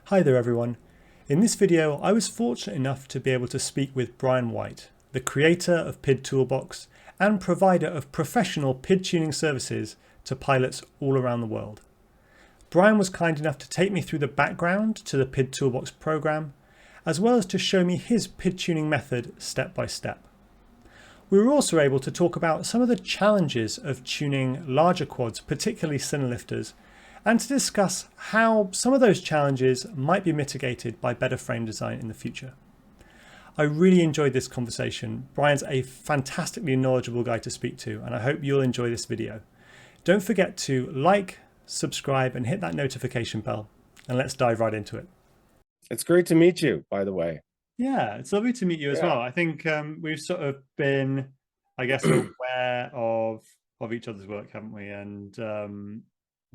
Hi there everyone. In this video I was fortunate enough to be able to speak with Brian White, the creator of PID Toolbox and provider of professional PID tuning services to pilots all around the world. Brian was kind enough to take me through the background to the PID Toolbox program, as well as to show me his PID tuning method step by step. We were also able to talk about some of the challenges of tuning larger quads, particularly cinelifters, and to discuss how some of those challenges might be mitigated by better frame design in the future. I really enjoyed this conversation. Brian's a fantastically knowledgeable guy to speak to, and I hope you'll enjoy this video. Don't forget to like, subscribe, and hit that notification bell, and let's dive right into it. It's great to meet you, by the way. Yeah, it's lovely to meet you as well. I think we've sort of been, I guess, aware of each other's work, haven't we? And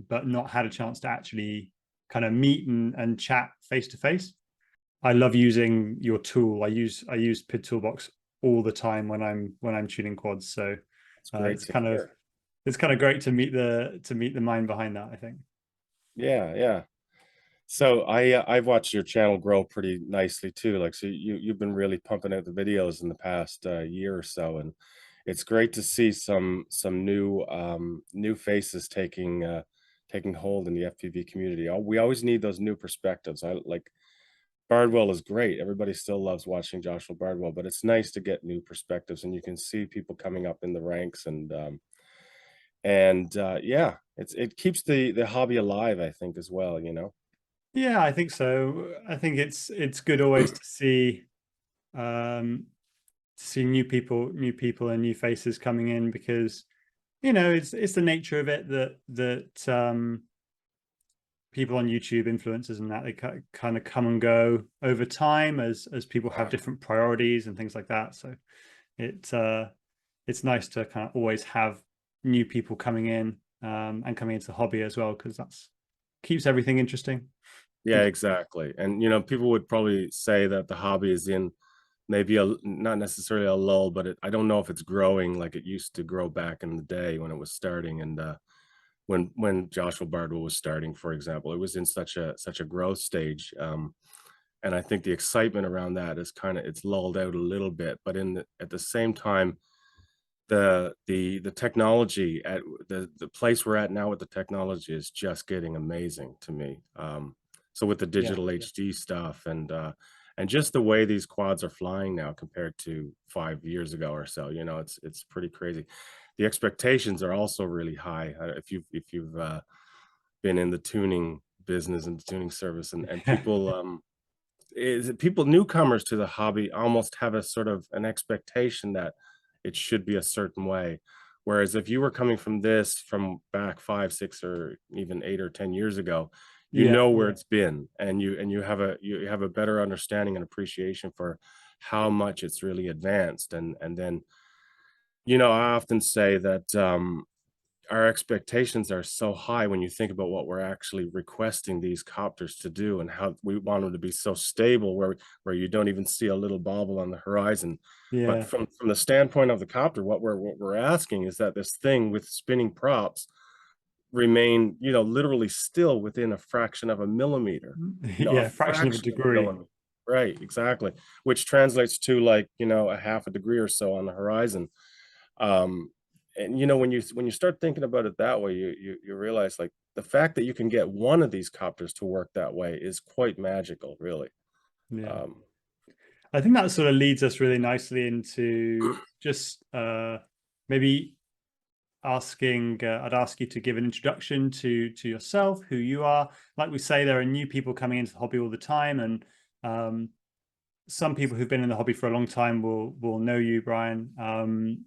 but not had a chance to actually kind of meet and chat face to face. I love using your tool. I use PID Toolbox all the time when I'm tuning quads. So It's great it's to kind of hear. great to meet the mind behind that, I think. Yeah. So I've watched your channel grow pretty nicely too. Like, so you've been really pumping out the videos in the past year or so, and it's great to see some new faces taking hold in the FPV community. We always need those new perspectives. I like Bardwell is great. Everybody still loves watching Joshua Bardwell, but it's nice to get new perspectives, and you can see people coming up in the ranks and yeah, it keeps the hobby alive, I think, as well, you know. Yeah, I think so. I think it's good always to see new people and new faces coming in, because it's the nature of it that people on YouTube, influencers and that, they kind of come and go over time as people have different priorities and things like that. So it's nice to kind of always have new people coming in and coming into the hobby as well, because that's keeps everything interesting. Yeah, exactly. And people would probably say that the hobby is in maybe not necessarily a lull, but I don't know if it's growing like it used to grow back in the day when it was starting, and when Joshua Bardwell was starting, for example. It was in such a growth stage. And I think the excitement around that is it's lulled out a little bit, but at the same time, the technology at the place we're at now with the technology is just getting amazing to me. So with the Yeah. digital HD stuff and just the way these quads are flying now compared to 5 years ago or so, it's pretty crazy. The expectations are also really high. If you've been in the tuning business and tuning service, and people newcomers to the hobby almost have a sort of an expectation that it should be a certain way. Whereas if you were coming from back 5, 6, or even 8 or 10 years ago, Yeah. where it's been, and you have a better understanding and appreciation for how much it's really advanced. And then, I often say that our expectations are so high when you think about what we're actually requesting these copters to do, and how we want them to be so stable where you don't even see a little bobble on the horizon. But Yeah. from the standpoint of the copter, what we're asking is that this thing with spinning props remain, literally still within a fraction of a millimeter, a Yeah, fraction of a fraction of a degree. millimeter. Right, exactly. Which translates to, like, a half a degree or so on the horizon. Um, and when you start thinking about it that way, you realize, like, the fact that you can get one of these copters to work that way is quite magical, really. Yeah. Um, I think that sort of leads us really nicely into just maybe asking. I'd ask you to give an introduction to yourself, who you are. Like we say, there are new people coming into the hobby all the time, and um, some people who've been in the hobby for a long time will know you, Brian, and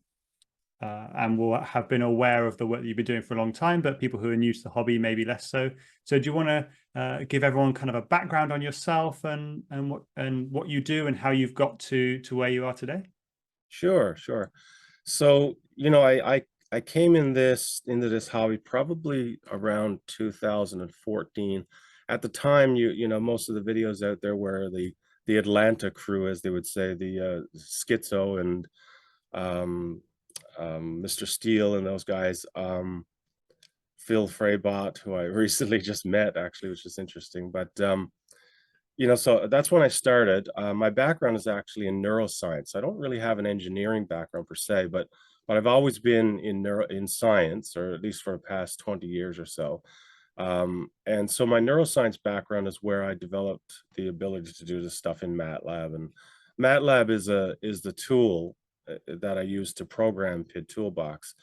will have been aware of the work that you've been doing for a long time. But people who are new to the hobby, maybe less so. So, do you want to give everyone kind of a background on yourself and what you do and how you've got to where you are today? sure. So, I came into this hobby probably around 2014. At the time, most of the videos out there were the Atlanta crew, as they would say, the Schizo and um, Mr. Steele and those guys. Phil Freybot, who I recently just met, actually, which is interesting. But So that's when I started. My background is actually in neuroscience. I don't really have an engineering background per se, but I've always been in science, or at least for the past 20 years or so. And so my neuroscience background is where I developed the ability to do this stuff in MATLAB. And MATLAB is the tool that I use to program PID Toolbox.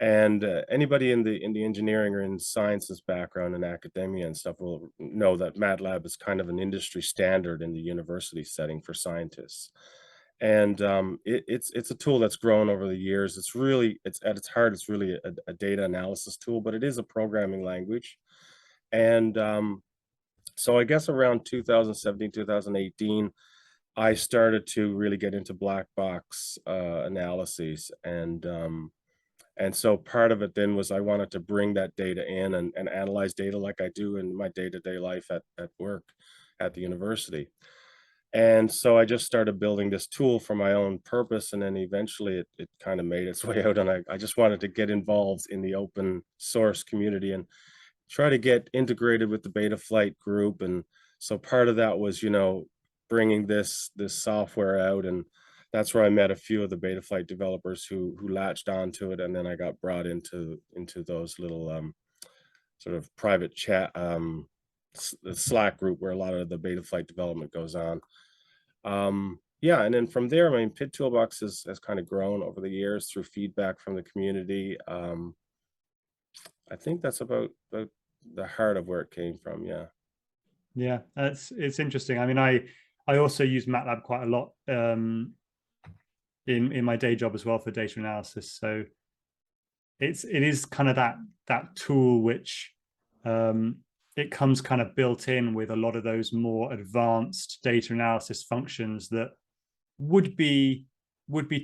And anybody in the engineering or in sciences background and academia and stuff will know that MATLAB is kind of an industry standard in the university setting for scientists. And it's a tool that's grown over the years. It's at its heart, it's really a data analysis tool, but it is a programming language. And so I guess around 2017, 2018, I started to really get into black box analyses. And so part of it then was I wanted to bring that data in and analyze data like I do in my day-to-day life at work at the university. And so I just started building this tool for my own purpose, and then eventually it kind of made its way out, and I just wanted to get involved in the open source community and try to get integrated with the Betaflight group. And so part of that was, bringing this software out, and that's where I met a few of the Betaflight developers who latched onto it, and then I got brought into those little sort of private chat the Slack group where a lot of the Betaflight development goes on. Yeah, and then from there, I mean, PID Toolbox has kind of grown over the years through feedback from the community. I think that's about the heart of where it came from. Yeah. Yeah, it's interesting. I mean, I also use MATLAB quite a lot in my day job as well for data analysis. So it is kind of that tool which it comes kind of built in with a lot of those more advanced data analysis functions that would be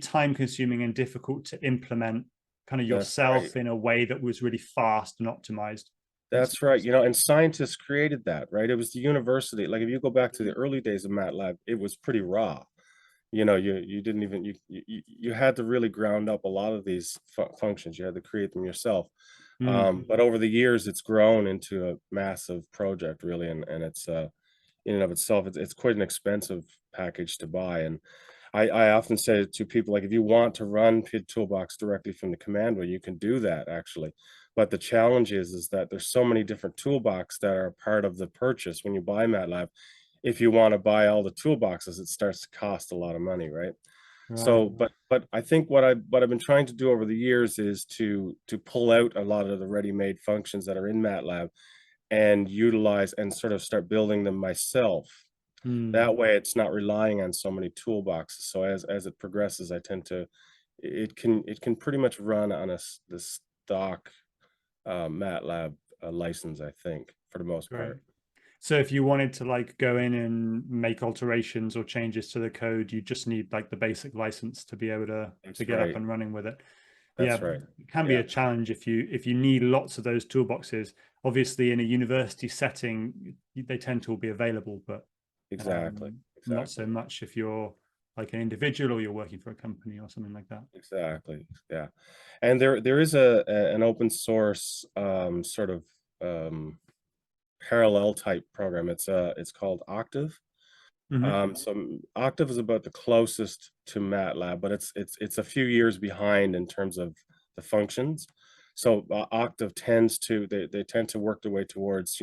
time consuming and difficult to implement kind of That's right. yourself in a way that was really fast and optimized. That's right. And scientists created that, right? It was the university. Like if you go back to the early days of MATLAB, it was pretty raw. You didn't even you had to really ground up a lot of these functions. You had to create them yourself. But over the years, it's grown into a massive project, really, and it's in and of itself, it's quite an expensive package to buy. And I often say to people, like, if you want to run PID Toolbox directly from the command wheel, you can do that actually. But the challenge is that there's so many different toolbox that are part of the purchase when you buy MATLAB. If you want to buy all the toolboxes, it starts to cost a lot of money, right? Right. So, but I think what I've been trying to do over the years is to pull out a lot of the ready-made functions that are in MATLAB and utilize and sort of start building them myself. That way it's not relying on so many toolboxes. So as it progresses, I tend to it can pretty much run on the stock MATLAB license, I think, for the most Great. part. So if you wanted to like go in and make alterations or changes to the code, you just need like the basic license to be able to That's get up right. and running with it. That's Yeah, right. it can be Yeah, a challenge if you need lots of those toolboxes. Obviously, in a university setting, they tend to all be available, but exactly. not so Exactly. much if you're like an individual or you're working for a company or something like that. Exactly. Yeah. And there is an open source sort of um parallel type program. It's called Octave. Hmm. So Octave is about the closest to MATLAB, but it's a few years behind in terms of the functions. So Octave they tend to work their way towards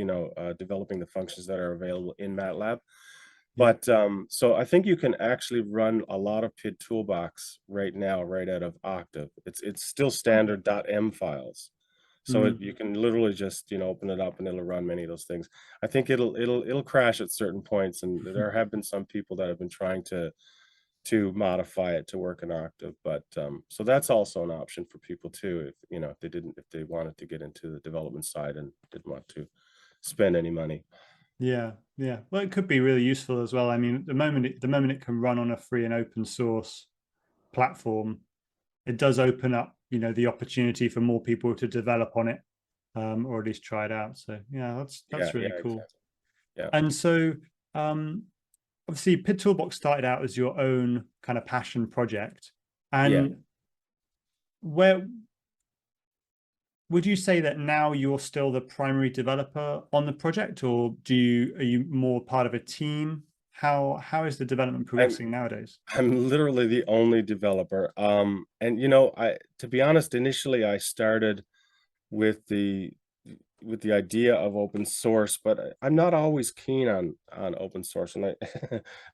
developing the functions that are available in MATLAB. Yeah. But so I think you can actually run a lot of PID Toolbox right now, right out of Octave. It's still Okay. standard .m files. So you can literally just, open it up and it'll run many of those things. I think it'll crash at certain points, and there have been some people that have been trying to modify it to work in Octave. But so that's also an option for people too, if they wanted to get into the development side and didn't want to spend any money. Yeah, yeah. Well, it could be really useful as well. I mean, the moment it can run on a free and open source platform, it does open up, the opportunity for more people to develop on it, or at least try it out. So yeah, Yeah, that's really yeah, cool. exactly. Yeah, And so, um, obviously, PID Toolbox started out as your own kind of passion project, yeah. and where would you say that now you're still the primary developer on the project, or are you more part of a team? How is the development I'm progressing nowadays? I'm literally the only developer. And you know, to be honest, initially I started with the idea of open source, but I'm not always keen on open source. And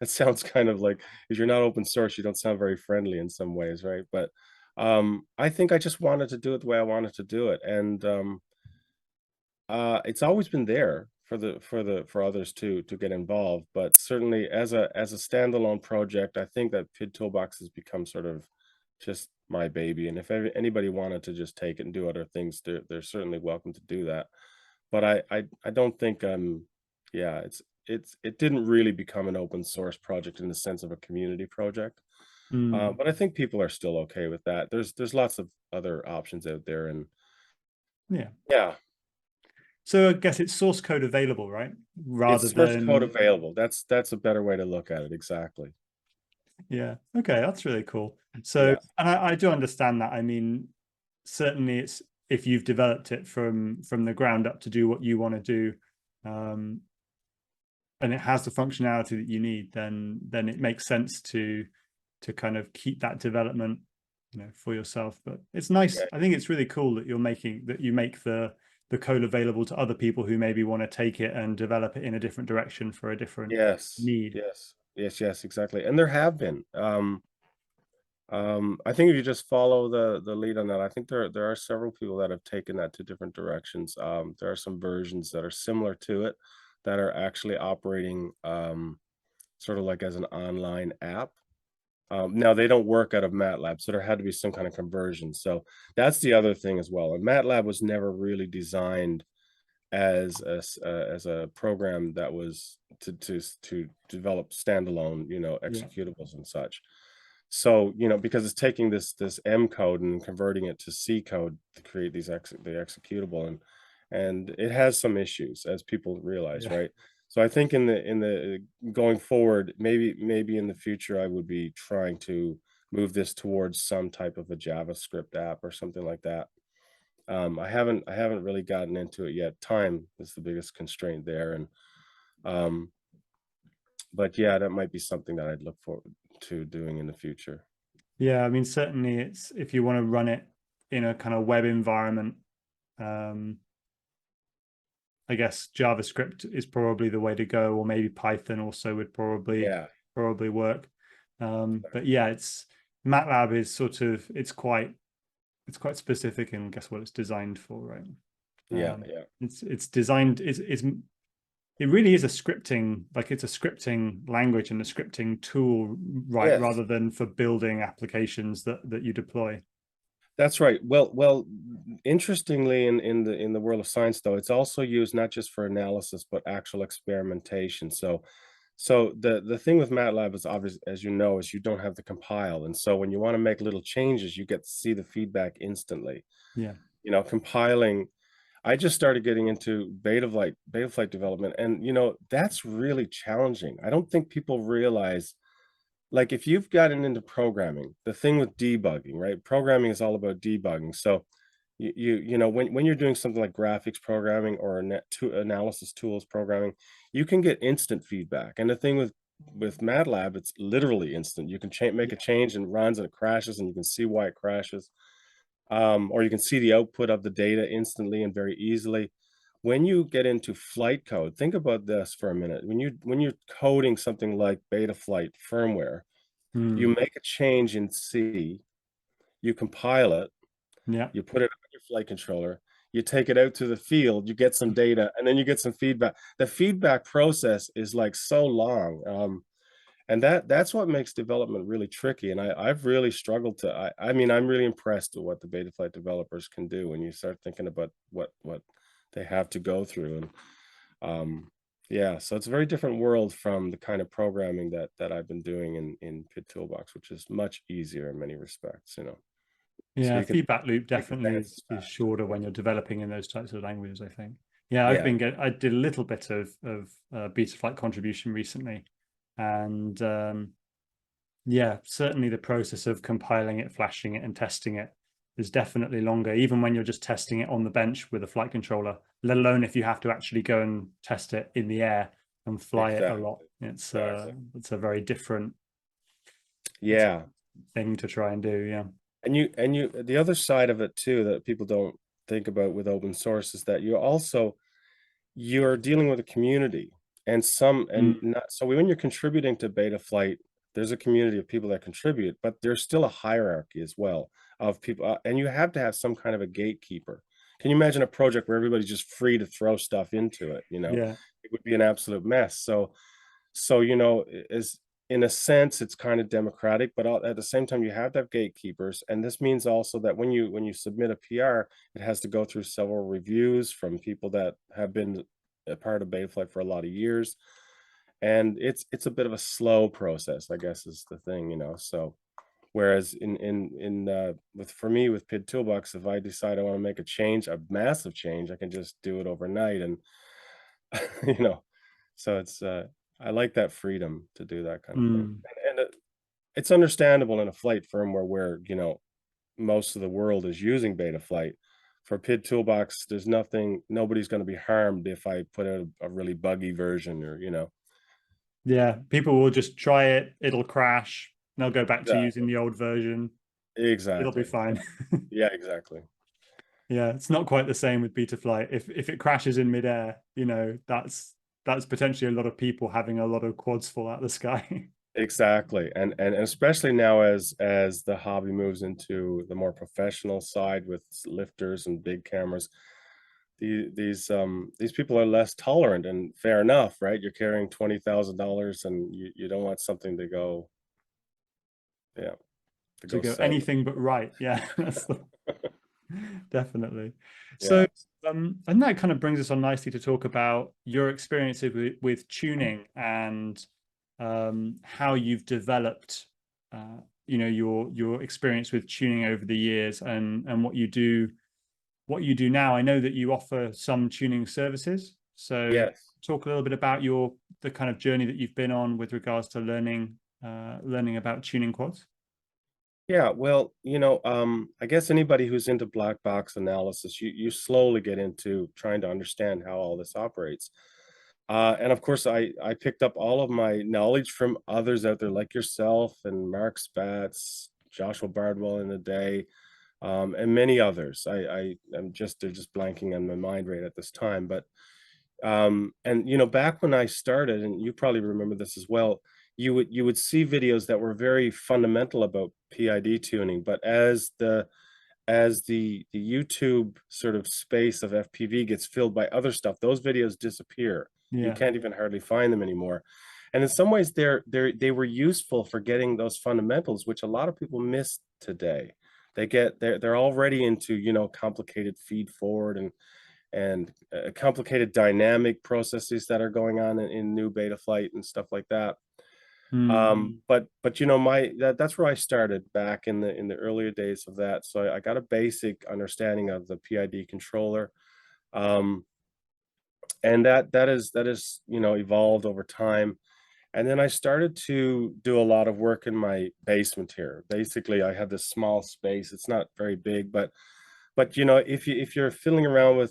it sounds kind of like if you're not open source, you don't sound very friendly in some ways, right? But I think I just wanted to do it the way I wanted to do it, and it's always been there for others to get involved, but certainly as a standalone project, I think that PID Toolbox has become sort of just my baby, and if anybody wanted to just take it and do other things, they're certainly welcome to do that. But I don't think, yeah, it didn't really become an open source project in the sense of a community project, Mm, but I think people are still okay with that. There's lots of other options out there, and yeah. yeah. So I guess it's source code available, right? Rather It's source code than, available. That's a better way to look at it, exactly. yeah. Okay, that's really cool. So, Yeah. and I do understand that. I mean, certainly it's if you've developed it from the ground up to do what you want to do, um, and it has the functionality that you need, then it makes sense to kind of keep that development, for yourself. But it's nice. Yeah. I think it's really cool that you make the code available to other people who maybe want to take it and develop it in a different direction for a different Yes. need. Yes. Yes, yes, exactly, and there have been. I think if you just follow the lead on that, I think there are several people that have taken that to different directions. There are some versions that are similar to it that are actually operating, sort of like as an online app. Now they don't work out of MATLAB, so there had to be some kind of conversion. So that's the other thing as well. And MATLAB was never really designed as a program that was to develop standalone, Yeah, executables and such. So, because it's taking this M code and converting it to C code to create the executable, and it has some issues as people realize, yeah, right? So I think in the going forward, maybe in the future I would be trying to move this towards some type of a JavaScript app or something like that. I haven't really gotten into it yet. Time is the biggest constraint there, and um, but yeah, that might be something that I'd look forward to doing in the future. yeah. I mean, certainly, it's if you want to run it in a kind of web environment. Um, I guess JavaScript is probably the way to go, or maybe Python also would Yeah, probably work. But yeah, it's MATLAB is sort of it's quite specific in guess what it's designed for, right? yeah, yeah. It's designed it really is a scripting, like it's a scripting language and a scripting tool, right? Yes, Rather than for building applications that you deploy. that's right. Well, interestingly, in the world of science, though, it's also used not just for analysis but actual experimentation. So the thing with MATLAB is obvious, as you know, is you don't have to compile, and so when you want to make little changes, you get to see the feedback instantly. Yeah. Compiling. I just started getting into beta flight development, and that's really challenging. I don't think people realize, like, if you've gotten into programming, the thing with debugging, right? Programming is all about debugging. So when you're doing something like graphics programming or analysis tools programming, you can get instant feedback. And the thing with MATLAB, it's literally instant. You can make a change and it runs and it crashes, and you can see why it crashes, or you can see the output of the data instantly and very easily. When you get into flight code, think about this for a minute. When you're coding something like Betaflight firmware, you Hmm. make a change in C, you compile it, Yeah. you put it on your flight controller, you take it out to the field, you get some data, and then you get some feedback. The feedback process is like so long. And that's what makes development really tricky, and I've really struggled to I mean, I'm really impressed with what the Betaflight developers can do when you start thinking about what they have to go through, and, yeah, so it's a very different world from the kind of programming that I've been doing in PID Toolbox, which is much easier in many respects. So Yeah, you can feedback loop make definitely advances is fast. shorter when you're developing in those types of languages, I think. Yeah, Yeah, I did a little bit of beta flight contribution recently, and yeah, certainly the process of compiling it, flashing it, and testing it is definitely longer, even when you're just testing it on the bench with a flight controller, let alone if you have to actually go and test it in the air and fly it a lot. Exactly. Exactly. It's a very different Yeah. thing to try and do. Yeah. And the other side of it too that people don't think about with open source is that you're dealing with a community, and some and Mm, not so when you're contributing to beta flight, there's a community of people that contribute, but there's still a hierarchy as well of people, and you have to have some kind of a gatekeeper. Can you imagine a project where everybody's just free to throw stuff into it? yeah. It would be an absolute mess. So, is in a sense, it's kind of democratic, but at the same time, you have to have gatekeepers, and this means also that when you submit a PR, it has to go through several reviews from people that have been a part of Betaflight for a lot of years, and it's a bit of a slow process, I guess, is the thing. So, whereas with for me with PID Toolbox, if I decide I want to make a change, a massive change, I can just do it overnight, and you know, so I like that freedom to do that kind of thing. Mm, And it's understandable in a flight firmware where, most of the world is using Betaflight. For PID Toolbox, nobody's going to be harmed if I put out a really buggy version or. yeah. People will just try it. It'll crash. They'll go back to using Exactly. the old version. It'll be Exactly. fine. Yeah, exactly. Yeah, it's not quite the same with Betaflight. If it crashes in midair, that's potentially a lot of people having a lot of quads fall out of the sky. Exactly. And especially now as the hobby moves into the more professional side with lifters and big cameras, these people are less tolerant, and fair enough, right? You're carrying $20,000 and you don't want something to go, yeah, to To go go south. anything but right. Yeah, definitely. So, Yeah. and that kind of brings us on nicely to talk about your experiences with tuning and how you've developed, your experience with tuning over the years and what you do now. I know that you offer some tuning services. So Yes. talk a little bit about the kind of journey that you've been on with regards to learning about tuning quads. Yeah, well, I guess anybody who's into black box analysis, you slowly get into trying to understand how all this operates. And of course, I picked up all of my knowledge from others out there like yourself and Mark Spatz, Joshua Bardwell in the day, and many others. They're just blanking on my mind right at this time. But and back when I started, and you probably remember this as well, you would see videos that were very fundamental about PID tuning, but as the YouTube sort of space of FPV gets filled by other stuff, those videos disappear. You Yeah. can't even hardly find them anymore. And in some ways, they were useful for getting those fundamentals, which a lot of people miss today. They're already into complicated feed forward and complicated dynamic processes that are going on in new beta flight and stuff like that. Mm, But that's where I started back in the earlier days of that. So I got a basic understanding of the PID controller, um, and that is evolved over time. And then I started to do a lot of work in my basement here. Basically, I had this small space. It's not very big, but if you're fiddling around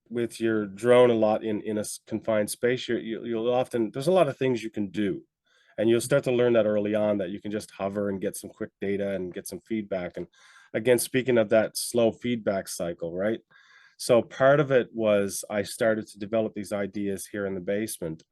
with your drone a lot in a confined space, you'll often there's a lot of things you can do, and you'll start to learn that early on that you can just hover and get some quick data and get some feedback. And again, speaking of that slow feedback cycle, right? So part of it was I started to develop these ideas here in the basement,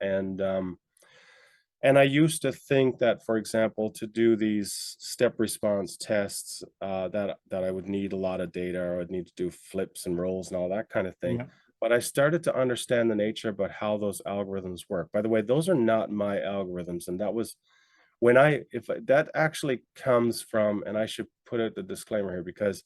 and I used to think that, for example, to do these step response tests, that I would need a lot of data, or I'd need to do flips and rolls and all that kind of thing. yeah. But I started to understand the nature about how those algorithms work. By the way, those are not my algorithms, and that was that actually comes from, and I should put out the disclaimer here because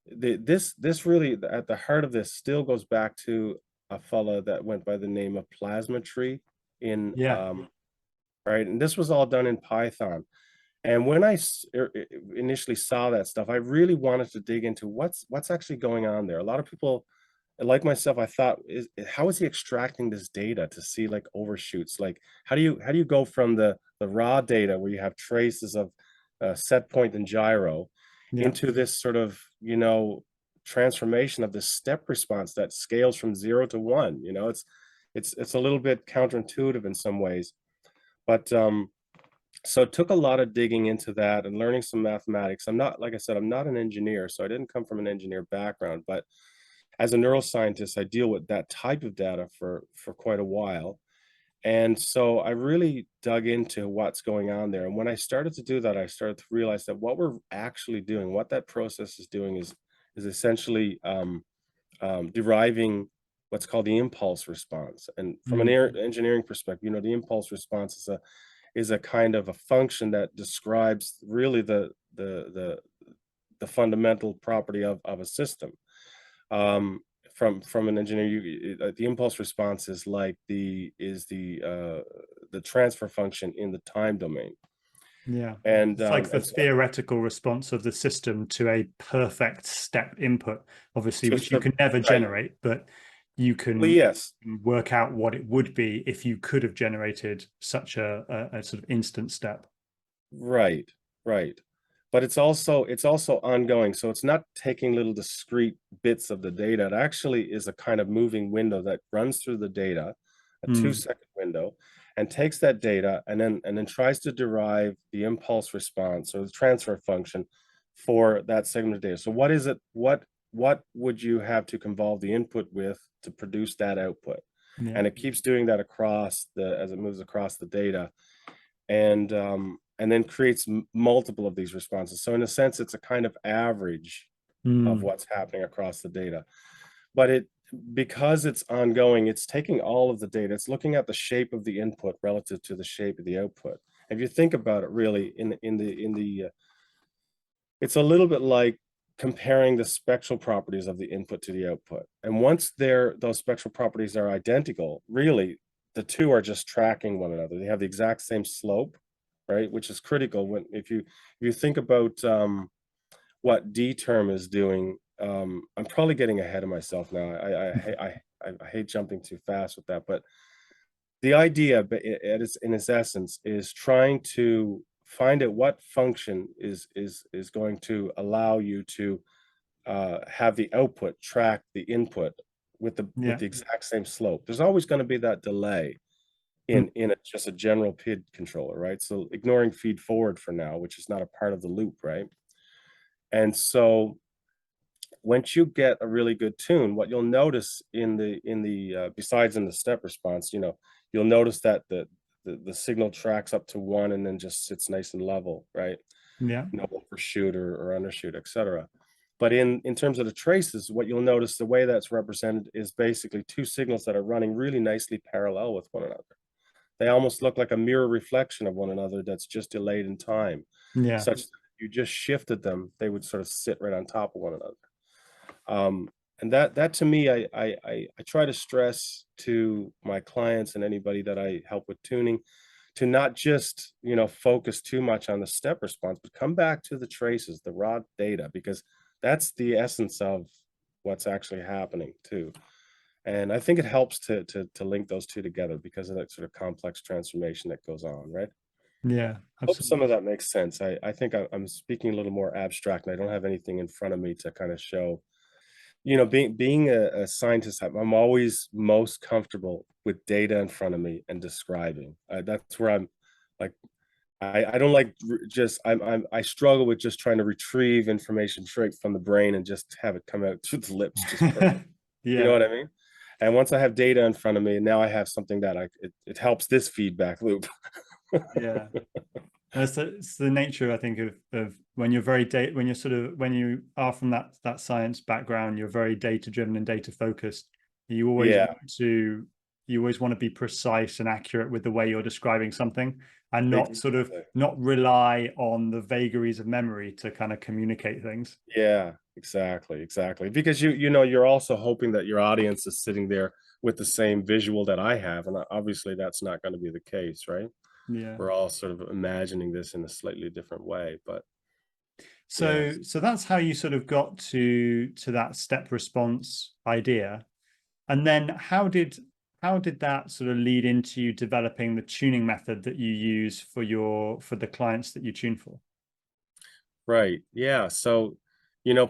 this really at the heart of this still goes back to a fella that went by the name of Plasma Tree in Yeah. right? And this was all done in Python. And when initially saw that stuff, I really wanted to dig into what's actually going on there. A lot of people, like myself, I thought, how is he extracting this data to see like overshoots? Like, how do you go from the raw data where you have traces of set point and gyro Yeah. into this sort of you know, transformation of this step response that scales from 0 to 1. You know, it's a little bit counterintuitive in some ways, but so it took a lot of digging into that and learning some mathematics. I'm not, like I said, I'm not an engineer, so I didn't come from an engineer background, but as a neuroscientist, I deal with that type of data for quite a while. And so I really dug into what's going on there. And when I started to do that, I started to realize that what we're actually doing, what that process is doing is essentially deriving what's called the impulse response. And from an Mm. engineering perspective, you know, the impulse response is a kind of a function that describes really the fundamental property of a system. Um, from an engineer, the impulse response is like the transfer function in the time domain, Yeah. It's like the and so theoretical response of the system to a perfect step input, obviously, which just you a can never right. generate, but you Well, can yes, work out what it would be if you could have generated such a sort of instant step. right, right. But it's also ongoing. So it's not taking little discrete bits of the data. It actually is a kind of moving window that runs through the data, a Mm. 2-second window, and takes that data and then tries to derive the impulse response or the transfer function for that segment of data. So what is it? What would you have to convolve the input with to produce that output? Yeah. And it keeps doing that across the as it moves across the data and then creates multiple of these responses. So in a sense, it's a kind of average of Mm. what's happening across the data. But because it's ongoing, it's taking all of the data. It's looking at the shape of the input relative to the shape of the output. If you think about it, really, it's a little bit like comparing the spectral properties of the input to the output. And once those spectral properties are identical, really, the two are just tracking one another. They have the exact same slope, right? Which is critical when if you think about what D term is doing. I'm probably getting ahead of myself now. I hate jumping too fast with that, but the idea, in its essence, is trying to find out what function is going to allow you to have the output track the input with Yeah. the exact same slope. There's always going to be that delay Mm. in just a general PID controller, right? So ignoring feed forward for now, which is not a part of the loop, right? And so once you get a really good tune, what you'll notice in the besides in the step response, you know, you'll notice that the signal tracks up to 1 and then just sits nice and level, right? Yeah. No overshoot or undershoot, etc. But in terms of the traces, what you'll notice the way that's represented is basically two signals that are running really nicely parallel with one another. They almost look like a mirror reflection of one another that's just delayed in time, Yeah. such that if you just shifted them, they would sort of sit right on top of one another. Um, and that to me, I try to stress to my clients and anybody that I help with tuning to not just, you know, focus too much on the step response, but come back to the traces, the raw data, because that's the essence of what's actually happening too. And I think it helps to link those two together because of that sort of complex transformation that goes on, right? Yeah. Hope some of Absolutely. that makes sense. I think I'm speaking a little more abstract, and I don't have anything in front of me to kind of show. You know, being a scientist, I'm always most comfortable with data in front of me and describing. That's where I'm like, I don't like just I struggle with just trying to retrieve information straight from the brain and just have it come out through the lips just perfect. You know Yeah. what I mean? And once I have data in front of me, now I have something that it helps this feedback loop. Yeah. It's the nature, I think, of when you're when you're sort of when you are from that science background, you're very data driven and data focused. You always Yeah, want to you always want to be precise and accurate with the way you're describing something, and not sort of exactly. not rely on the vagaries of memory to kind of communicate things. Yeah, exactly, exactly. Because you know, you're also hoping that your audience is sitting there with the same visual that I have, and obviously that's not going to be the case, right? Yeah. We're all sort of imagining this in a slightly different way, but So yes. so that's how you sort of got to that step response idea. And then how did that sort of lead into you developing the tuning method that you use for the clients that you tune for? Right. Yeah. So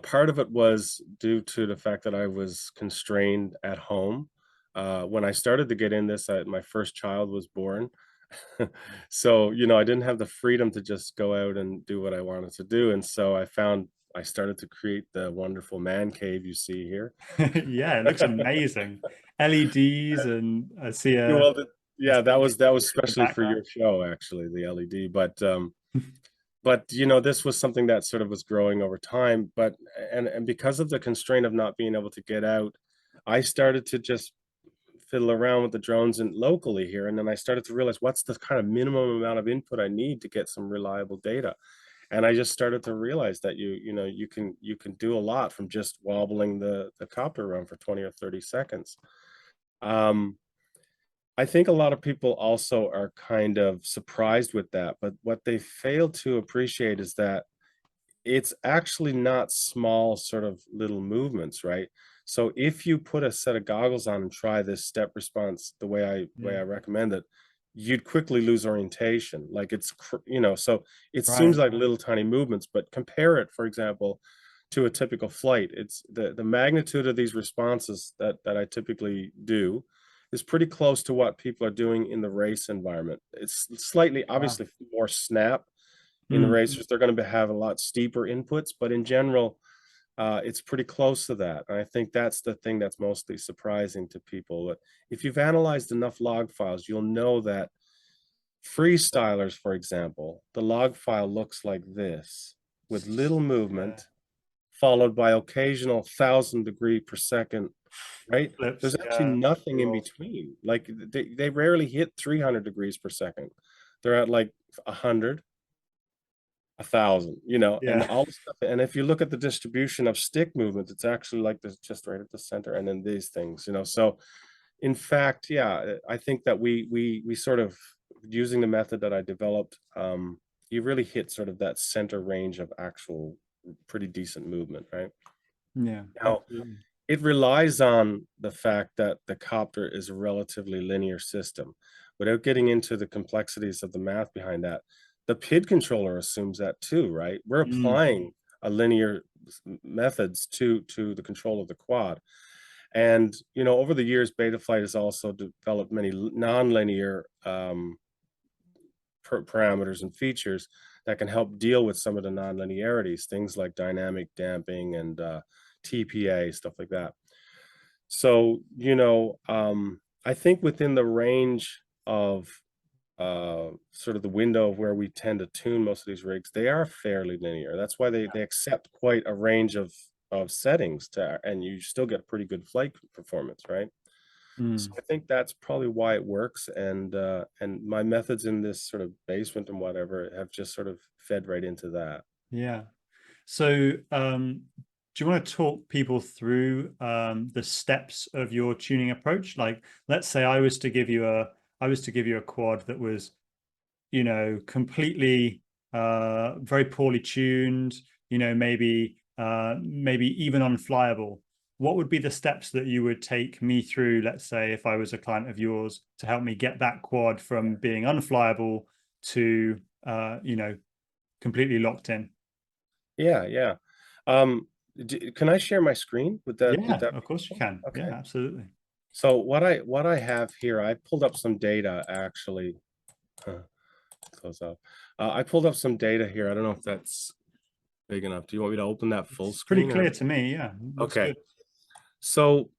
Part of it was due to the fact that I was constrained at home. When I started to get in this, my first child was born. So, I didn't have the freedom to just go out and do what I wanted to do. And so I started to create the wonderful man cave you see here. Yeah, it looks amazing. LEDs, and I see Yeah, a, well, a yeah, that was in the especially for background. your show, actually, the LED. But this was something that sort of was growing over time. But and because of the constraint of not being able to get out, I started to just fiddle around with the drones and locally here, and then I started to realize what's the kind of minimum amount of input I need to get some reliable data. And I just started to realize that you can do a lot from just wobbling the copter around for 20 or 30 seconds. Um, I think a lot of people also are kind of surprised with that, but what they fail to appreciate is that it's actually not small sort of little movements, right? So if you put a set of goggles on and try this step response the way I Yeah, recommend it, you'd quickly lose orientation. Like so it seems right. like little tiny movements, but compare it, for example, to a typical flight. It's the magnitude of these responses that I typically do is pretty close to what people are doing in the race environment. It's slightly, Wow. obviously, more snap in the Mm, racers. They're going to have a lot steeper inputs, but in general, it's pretty close to that. And I think that's the thing that's mostly surprising to people. But if you've analyzed enough log files, you'll know that freestylers, for example, the log file looks like this with little yeah. movement, followed by occasional 1,000 degree per second, right? Flips. There's actually Yeah. nothing in Cool. between. Like they rarely hit 300 degrees per second. They're at like 100, 1,000, and Yeah. all the stuff. And if you look at the distribution of stick movement, it's actually like this, just right at the center, and then these things. So in fact, yeah, I think that we sort of, using the method that I developed, you really hit sort of that center range of actual pretty decent movement, right? Yeah. Now, Absolutely. it relies on the fact that the copter is a relatively linear system. Without getting into the complexities of the math behind that, the PID controller assumes that too, right? We're Mm, applying a linear methods to the control of the quad. And over the years, Betaflight has also developed many nonlinear parameters and features that can help deal with some of the nonlinearities, things like dynamic damping and TPA, stuff like that. So, I think within the range of sort of the window of where we tend to tune most of these rigs, they are fairly linear. That's why they accept quite a range of settings and you still get pretty good flight performance, right? So mm. I think that's probably why it works, and my methods in this sort of basement and whatever have just sort of fed right into that. Yeah. So, do you want to talk people through the steps of your tuning approach? Like, let's say I was to give you a quad that was, completely very poorly tuned, maybe even unflyable. What would be the steps that you would take me through, let's say, if I was a client of yours, to help me get that quad from being unflyable to completely locked in? Yeah, yeah. Um, can I share my screen? Would Yeah, that of be course you helpful? can. Yeah, Okay. absolutely. So what I have here, I pulled up some data actually. uh, Close up. I pulled up some data here. I don't know if that's big enough. Do you want me to open that full It's pretty screen clear or? to me. Yeah, looks Okay. good. So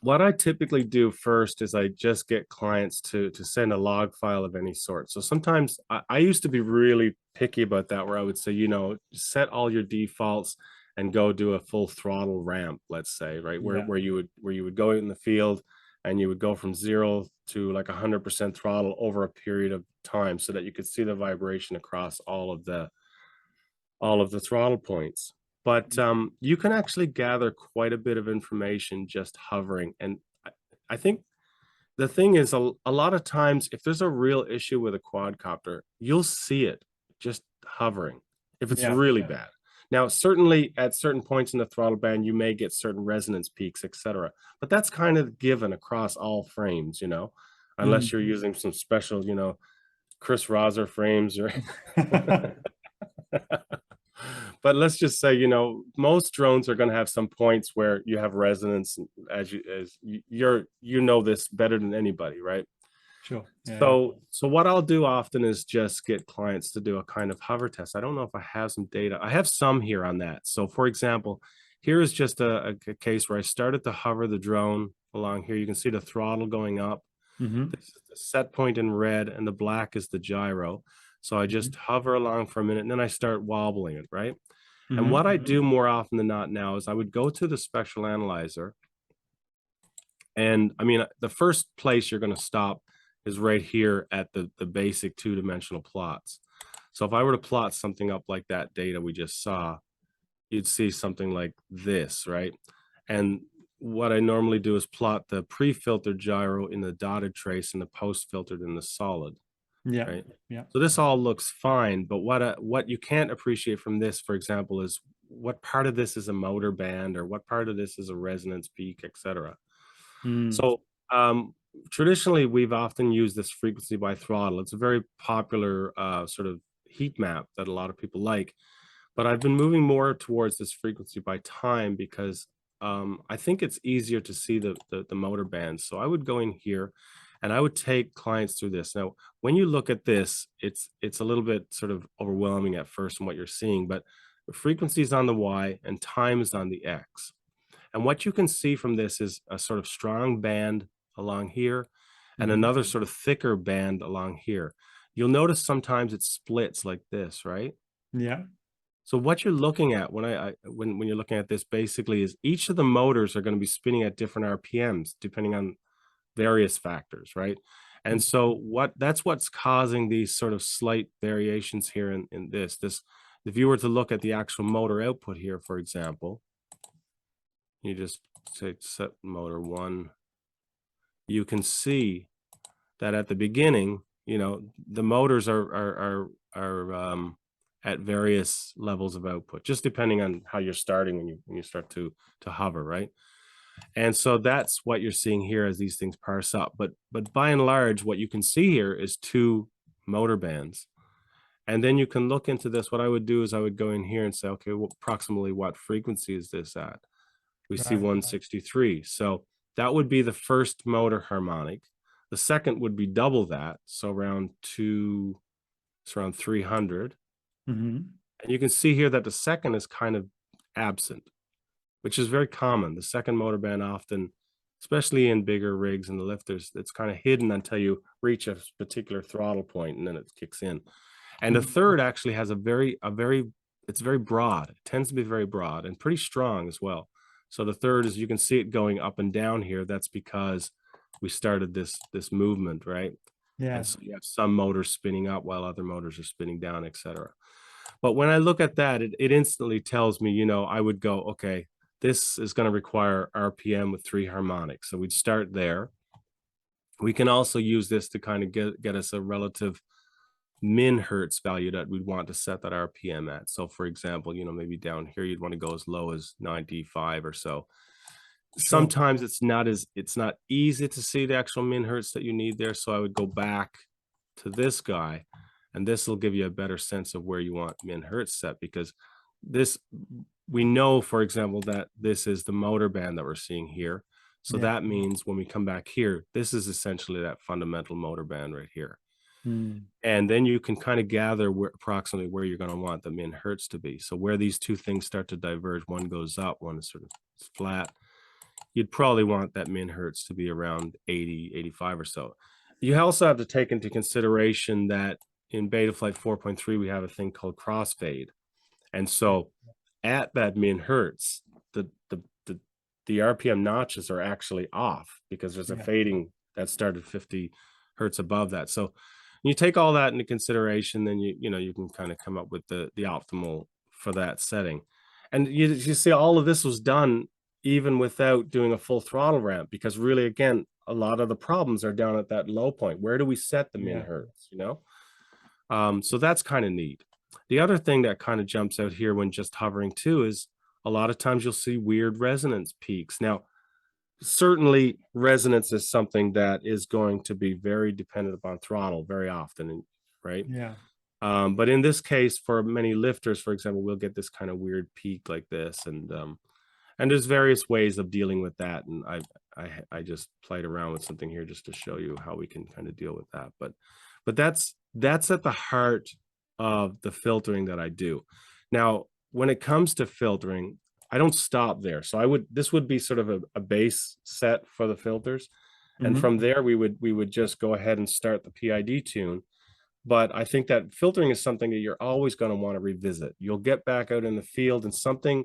what I typically do first is I just get clients to send a log file of any sort. So sometimes I used to be really picky about that, where I would say, set all your defaults and go do a full throttle ramp, let's say, right? Where Yeah. where you would go out in the field and you would go from 0 to like 100% throttle over a period of time so that you could see the vibration across all of the throttle points. But you can actually gather quite a bit of information just hovering. And I think the thing is, a lot of times, if there's a real issue with a quadcopter, you'll see it just hovering if it's Yeah. really bad. Now, certainly at certain points in the throttle band, you may get certain resonance peaks, etc. But that's kind of given across all frames, unless Mm. you're using some special, Chris Roser frames or But let's just say, most drones are going to have some points where you have resonance, you know this better than anybody, right? Sure. Yeah. So what I'll do often is just get clients to do a kind of hover test. I don't know if I have some data. I have some here on that. So for example, here is just a case where I started to hover the drone along here. You can see the throttle going up. Mm-hmm. This is the set point in red, and the black is the gyro. So I just hover along for a minute, and then I start wobbling it, right? And what I do more often than not now is I would go to the spectral analyzer. And I mean, the first place you're going to stop is right here at the basic two-dimensional plots. So if I were to plot something up like that data we just saw, you'd see something like this, right? And what I normally do is plot the pre-filtered gyro in the dotted trace and the post-filtered in the solid. Yeah. Right. Yeah. So this all looks fine, but what you can't appreciate from this, for example, is what part of this is a motor band or what part of this is a resonance peak, etc. So traditionally, we've often used this frequency by throttle. It's a very popular sort of heat map that a lot of people like. But I've been moving more towards this frequency by time because I think it's easier to see the motor bands. So I would go in here and I would take clients through this. Now, when you look at this, it's a little bit sort of overwhelming at first in what you're seeing, but the frequency is on the Y and time is on the X. And what you can see from this is a sort of strong band along here and another sort of thicker band along here. You'll notice sometimes it splits like this, right? Yeah. So what you're looking at when you're looking at this basically is each of the motors are going to be spinning at different RPMs depending on various factors, right? And so that's what's causing these sort of slight variations here in this. If you were to look at the actual motor output here, for example, you just say set motor 1, you can see that at the beginning, the motors are at various levels of output, just depending on how you're starting when you start to hover, right? And so that's what you're seeing here as these things parse up. But by and large, what you can see here is 2 motor bands. And then you can look into this. What I would do is I would go in here and say, okay, well, approximately what frequency is this at? We see 163. So that would be the first motor harmonic. The second would be double that. So it's around 300. And you can see here that the second is kind of absent, which is very common. The second motor band often, especially in bigger rigs and the lifters, it's kind of hidden until you reach a particular throttle point and then it kicks in. And the third actually has it's very broad. It tends to be very broad and pretty strong as well. So the third is, you can see it going up and down here. That's because we started this movement, right? Yeah. And so you have some motors spinning up while other motors are spinning down, etc. But when I look at that, it instantly tells me, I would go, okay, this is going to require RPM with 3 harmonics. So we'd start there. We can also use this to kind of get us a relative min hertz value that we'd want to set that RPM at. So for example, maybe down here, you'd want to go as low as 95 or so. Sometimes it's not easy to see the actual min hertz that you need there. So I would go back to this guy, and this will give you a better sense of where you want min hertz set, because we know, for example, that this is the motor band that we're seeing here. So that means when we come back here, this is essentially that fundamental motor band right here. And then you can kind of gather approximately where you're going to want the min hertz to be. So where these two things start to diverge, one goes up, one is sort of flat, you'd probably want that min hertz to be around 80, 85 or so. You also have to take into consideration that in Betaflight 4.3, we have a thing called crossfade. And so at that min hertz, the RPM notches are actually off because there's a fading that started 50 hertz above that. So you take all that into consideration, then you can kind of come up with the optimal for that setting. And you see all of this was done even without doing a full throttle ramp, because really, again, a lot of the problems are down at that low point. Where do we set the min hertz, So that's kind of neat. The other thing that kind of jumps out here when just hovering too is a lot of times you'll see weird resonance peaks. Now, certainly resonance is something that is going to be very dependent upon throttle very often, right? Yeah. But in this case, for many lifters, for example, we'll get this kind of weird peak like this, and there's various ways of dealing with that. And I just played around with something here just to show you how we can kind of deal with that. But that's at the heart of the filtering that I do. Now, when it comes to filtering, I don't stop there. So this would be sort of a base set for the filters. And Mm-hmm. from there, we would just go ahead and start the PID tune. But I think that filtering is something that you're always going to want to revisit. You'll get back out in the field and something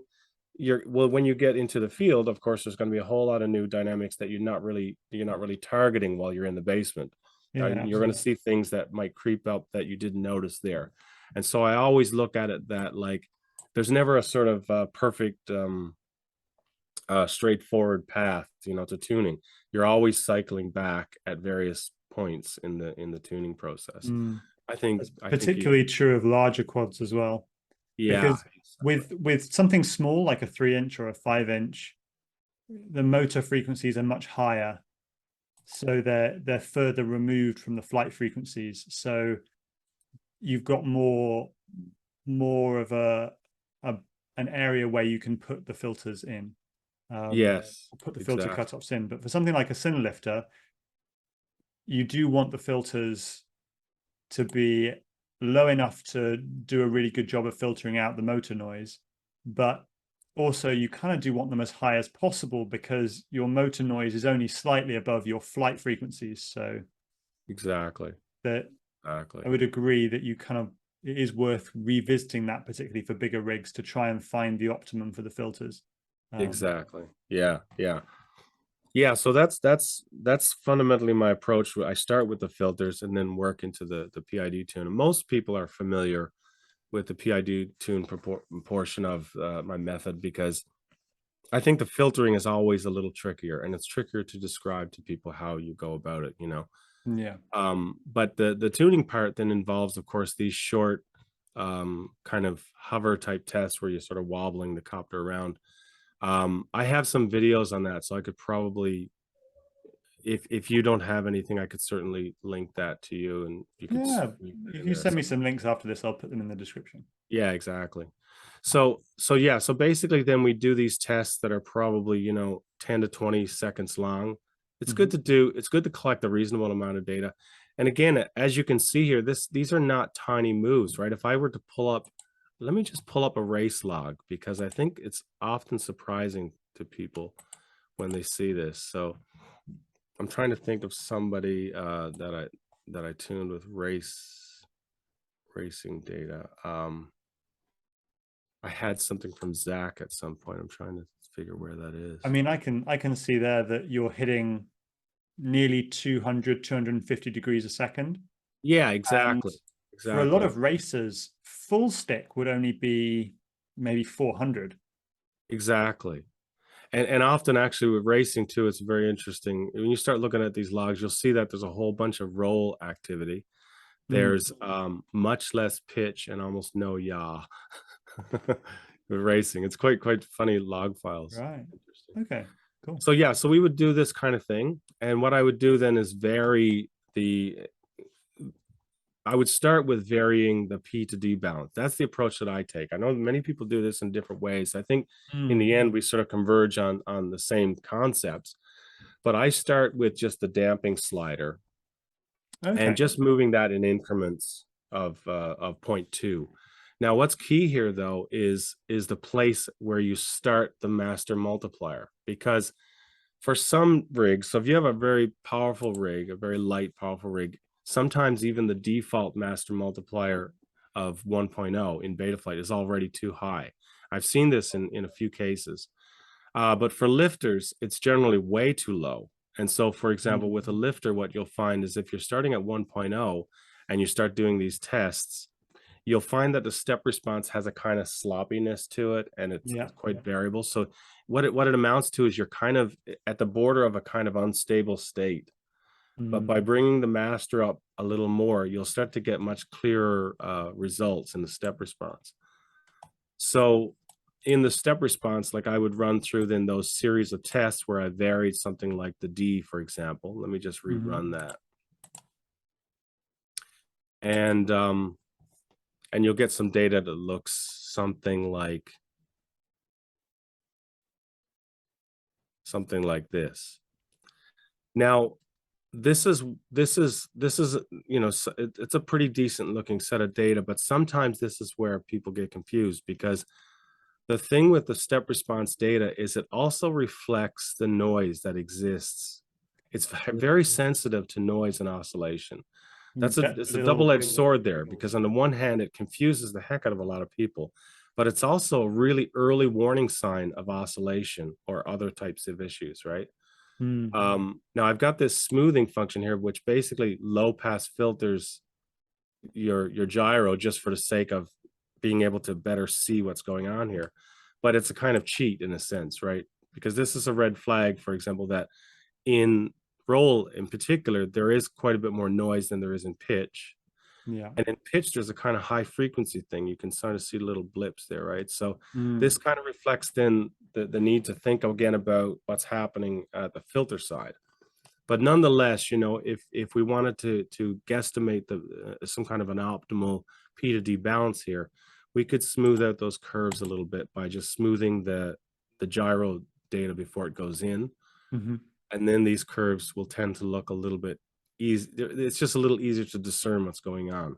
when you get into the field, of course, there's going to be a whole lot of new dynamics that you're not really targeting while you're in the basement. Yeah, You're going to see things that might creep up that you didn't notice there. And so I always look at it that like there's never a sort of perfect straightforward path, to tuning. You're always cycling back at various points in the tuning process. mm. I think That's I think you, particularly true of larger quads as well, yeah, because with something small like a 3-inch or a 5-inch, the motor frequencies are much higher, so they're further removed from the flight frequencies. So you've got more of an area where you can put the filters in, yes, put the filter exactly, cutoffs in. But for something like a cine lifter, you do want the filters to be low enough to do a really good job of filtering out the motor noise, but also you kind of do want them as high as possible because your motor noise is only slightly above your flight frequencies. So exactly, that exactly. I would agree that it is worth revisiting that, particularly for bigger rigs, to try and find the optimum for the filters. Exactly. Yeah, yeah. Yeah, so that's fundamentally my approach. I start with the filters and then work into the PID tune. And most people are familiar with the PID tune portion of my method because I think the filtering is always a little trickier, and it's trickier to describe to people how you go about it. Yeah. But the tuning part then involves, of course, these short kind of hover type tests where you're sort of wobbling the copter around. I have some videos on that, so I could probably, if you don't have anything, I could certainly link that to you, and you could Yeah. leave that If in you there. send me some links after this, I'll put them in the description. Yeah, exactly. So yeah, so basically then we do these tests that are probably, 10 to 20 seconds long. It's good to collect a reasonable amount of data. And again, as you can see here, these are not tiny moves, right? If I were to let me just pull up a race log because I think it's often surprising to people when they see this. So I'm trying to think of somebody that I tuned with racing data. I had something from Zach at some point. I'm trying to figure where that is. I mean, I can see there that you're hitting nearly 250 degrees a second. Yeah, And exactly. for a lot Exactly. of racers, full stick would only be maybe 400. Exactly. And often actually with racing too, it's very interesting. When you start looking at these logs, you'll see that there's a whole bunch of roll activity. There's much less pitch and almost no yaw with racing. It's quite funny log files. Right. Interesting. Okay, cool. So yeah, so we would do this kind of thing. And what I would do then is I would start with varying the P to D balance. That's the approach that I take. I know many people do this in different ways. I think in the end we sort of converge on the same concepts. But I start with just the damping slider Okay. and just moving that in increments of 0.2. Now, what's key here though is the place where you start the master multiplier, because for some rigs, so if you have a very powerful rig, a very light, powerful rig, sometimes even the default master multiplier of 1.0 in Betaflight is already too high. I've seen this in a few cases. But for lifters, it's generally way too low. And so, for example, with a lifter, what you'll find is if you're starting at 1.0 and you start doing these tests, you'll find that the step response has a kind of sloppiness to it, and it's quite variable. So what it amounts to is you're kind of at the border of a kind of unstable state. But by bringing the master up a little more, you'll start to get much clearer results in the step response. So in the step response, like I would run through then those series of tests where I varied something like the D, for example. Let me just rerun that. And and you'll get some data that looks something like this. Now, this is it's a pretty decent looking set of data, but sometimes this is where people get confused, because the thing with the step response data is it also reflects the noise that exists. It's very sensitive to noise and oscillation. You get It's a little, double-edged sword there, because on the one hand, it confuses the heck out of a lot of people, but it's also a really early warning sign of oscillation or other types of issues, right? mm, Now I've got this smoothing function here, which basically low pass filters your gyro just for the sake of being able to better see what's going on here. But it's a kind of cheat in a sense, right? Because this is a red flag, for example, that in roll in particular, there is quite a bit more noise than there is in pitch. yeah. And in pitch, there's a kind of high frequency thing. You can sort of see little blips there, right? So Mm, this kind of reflects then the need to think again about what's happening at the filter side. But nonetheless, if we wanted to guesstimate some kind of an optimal P to D balance here, we could smooth out those curves a little bit by just smoothing the gyro data before it goes in. hmm And then these curves will tend to look a little bit easy. It's just a little easier to discern what's going on.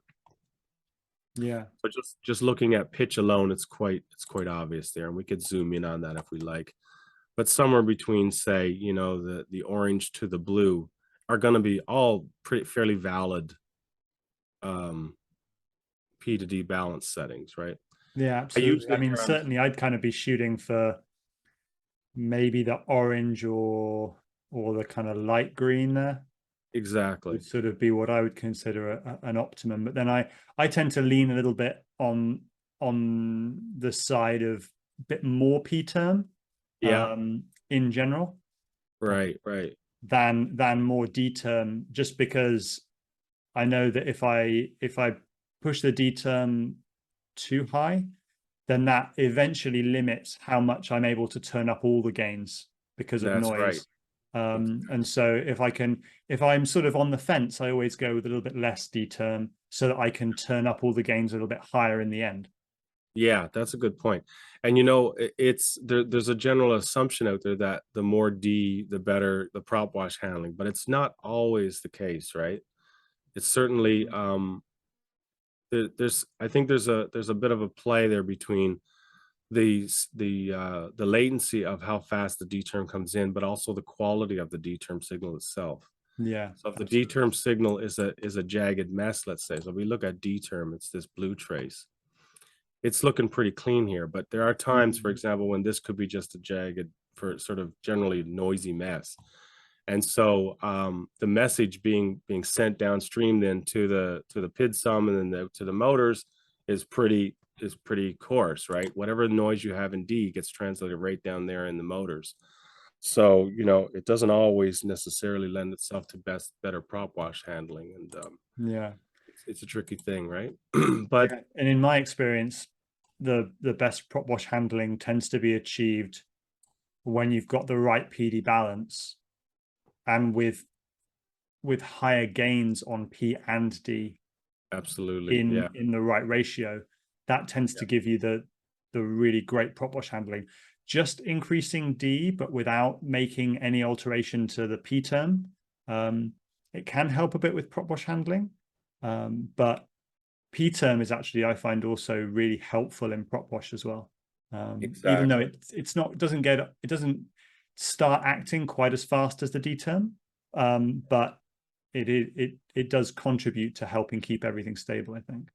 Yeah. But just looking at pitch alone, it's quite obvious there, and we could zoom in on that if we like. But somewhere between, say, the orange to the blue are going to be all fairly valid P to D balance settings, right? Yeah, I absolutely. I usually mean, certainly I'd kind of be shooting for maybe the orange or the kind of light green there exactly. would sort of be what I would consider an optimum. But then I tend to lean a little bit on the side of a bit more P term Yeah, in general right. than more D term, just because I know that if I push the D term too high, then that eventually limits how much I'm able to turn up all the gains because of That's right. noise. And so if I'm sort of on the fence, I always go with a little bit less D term so that I can turn up all the gains a little bit higher in the end. Yeah, that's a good point. And it's there's a general assumption out there that the more D, the better the prop wash handling, but it's not always the case, right? It's certainly there's I think there's a bit of a play there between the latency of how fast the D term comes in, but also the quality of the D term signal itself. Yeah, So if the D absolutely. term signal is a jagged mess, let's say, so we look at D term, it's this blue trace. It's looking pretty clean here, but there are times, for Mm, example, when this could be just a jagged, for sort of generally noisy mess. And so the message being sent downstream then to the PID sum and then to the motors is pretty coarse, right? Whatever noise you have in D gets translated right down there in the motors. So it doesn't always necessarily lend itself to better prop wash handling, and yeah. it's a tricky thing, right? But Yeah. And in my experience, the best prop wash handling tends to be achieved when you've got the right PD balance and with higher gains on P and D absolutely, yeah, in the right ratio. That tends yeah, to give you the really great prop wash handling. Just increasing D, but without making any alteration to the P term, it can help a bit with prop wash handling. But P term is actually, I find, also really helpful in prop wash as well. Even though exactly. it doesn't start acting quite as fast as the D term, but it does contribute to helping keep everything stable, I think.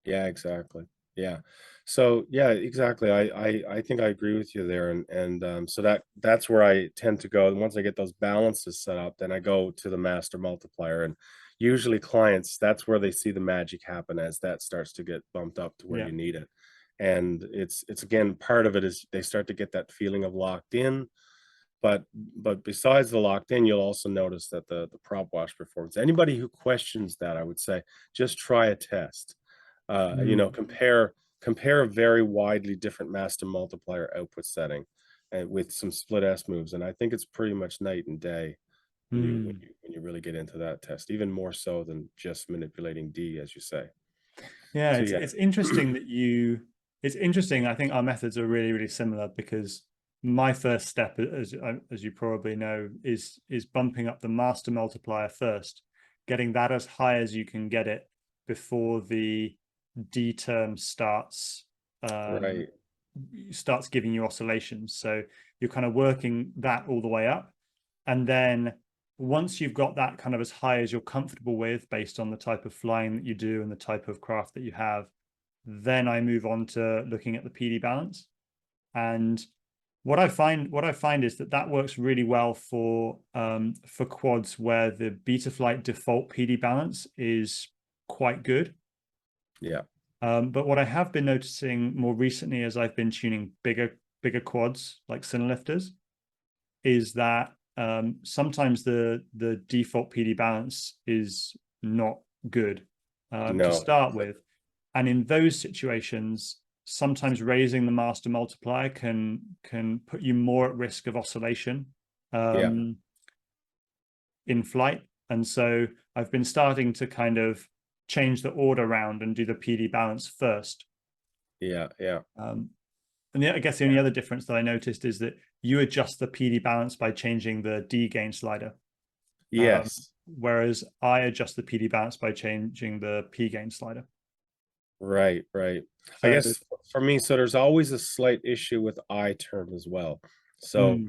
Yeah, exactly. Yeah. So yeah, exactly. I think I agree with you there, and so that's where I tend to go. And once I get those balances set up, then I go to the master multiplier, and usually clients, that's where they see the magic happen as that starts to get bumped up to where Yeah. you need it. And it's again, part of it is they start to get that feeling of locked in. But besides the locked in, you'll also notice that the prop wash performance. Anybody who questions that, I would say, just try a test. Mm, Compare a very widely different master multiplier output setting, and with some split S moves, and I think it's pretty much night and day when you mm. when you really get into that test, even more so than just manipulating D, as you say. Yeah, So it's yeah, it's interesting that you it's interesting. I think our methods are really, really similar because my first step, as you probably know, is bumping up the master multiplier first, getting that as high as you can get it before the D term um, right. starts giving you oscillations. So you're kind of working that all the way up. And then once you've got that kind of as high as you're comfortable with based on the type of flying that you do and the type of craft that you have, then I move on to looking at the PD balance. And what I find is that that works really well for quads where the Betaflight default PD balance is quite good. Yeah. But what I have been noticing more recently as I've been tuning bigger quads like Cinelifters is that sometimes the default PD balance is not good to No. start with. And in those situations, sometimes raising the master multiplier can put you more at risk of oscillation Yeah. um, in flight. And so I've been starting to kind of change the order around and do the PD balance first. Yeah. Yeah. And I guess the only other difference that I noticed is that you adjust the PD balance by changing the D gain slider, Yes. whereas I adjust the PD balance by changing the P gain slider. Right. Right. I So, guess for me, so there's always a slight issue with I term as well. So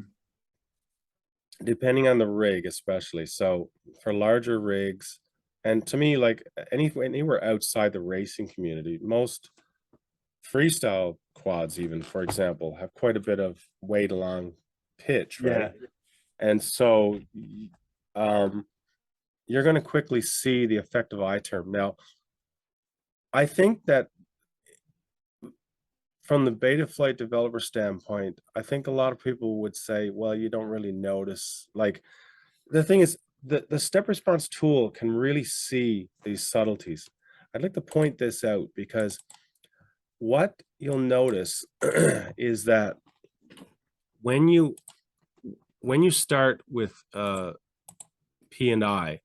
depending on the rig, especially. So for larger rigs, and to me, like anywhere outside the racing community, most freestyle quads, even for example, have quite a bit of weight along pitch, right? yeah. And so you're going to quickly see the effect of I term. Now, I think that from the Betaflight developer standpoint, I think a lot of people would say, well, you don't really notice. Like the thing is, the step response tool can really see these subtleties. I'd like to point this out because what you'll notice is that when you start with P and I,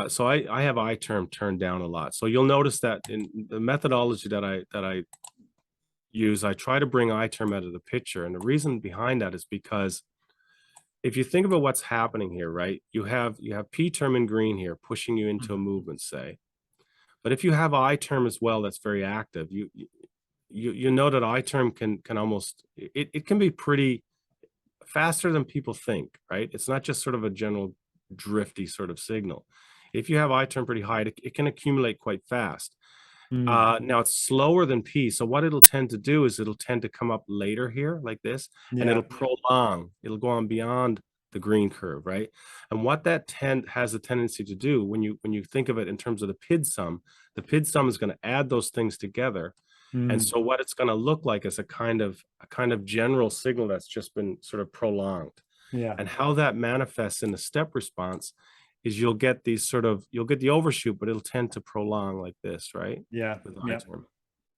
so I have I term turned down a lot. So you'll notice that in the methodology that I use, I try to bring I term out of the picture, and the reason behind that is because if you think about what's happening here, right? You have P term in green here pushing you into a movement, say. But if you have I term as well, that's very active. You know that I term can almost it can be pretty faster than people think, right? It's not just sort of a general drifty sort of signal. If you have I term pretty high, it can accumulate quite fast. Now it's slower than P. So what it'll tend to do is it'll tend to come up later here like this, and Yeah. it'll prolong. It'll go on beyond the green curve, right? And what that has a tendency to do when you think of it in terms of the PID sum is going to add those things together. And so what it's going to look like is a kind of general signal that's just been sort of prolonged. Yeah. And how that manifests in the step response is you'll get the overshoot, but it'll tend to prolong like this, right? Yeah. With I Yeah. term.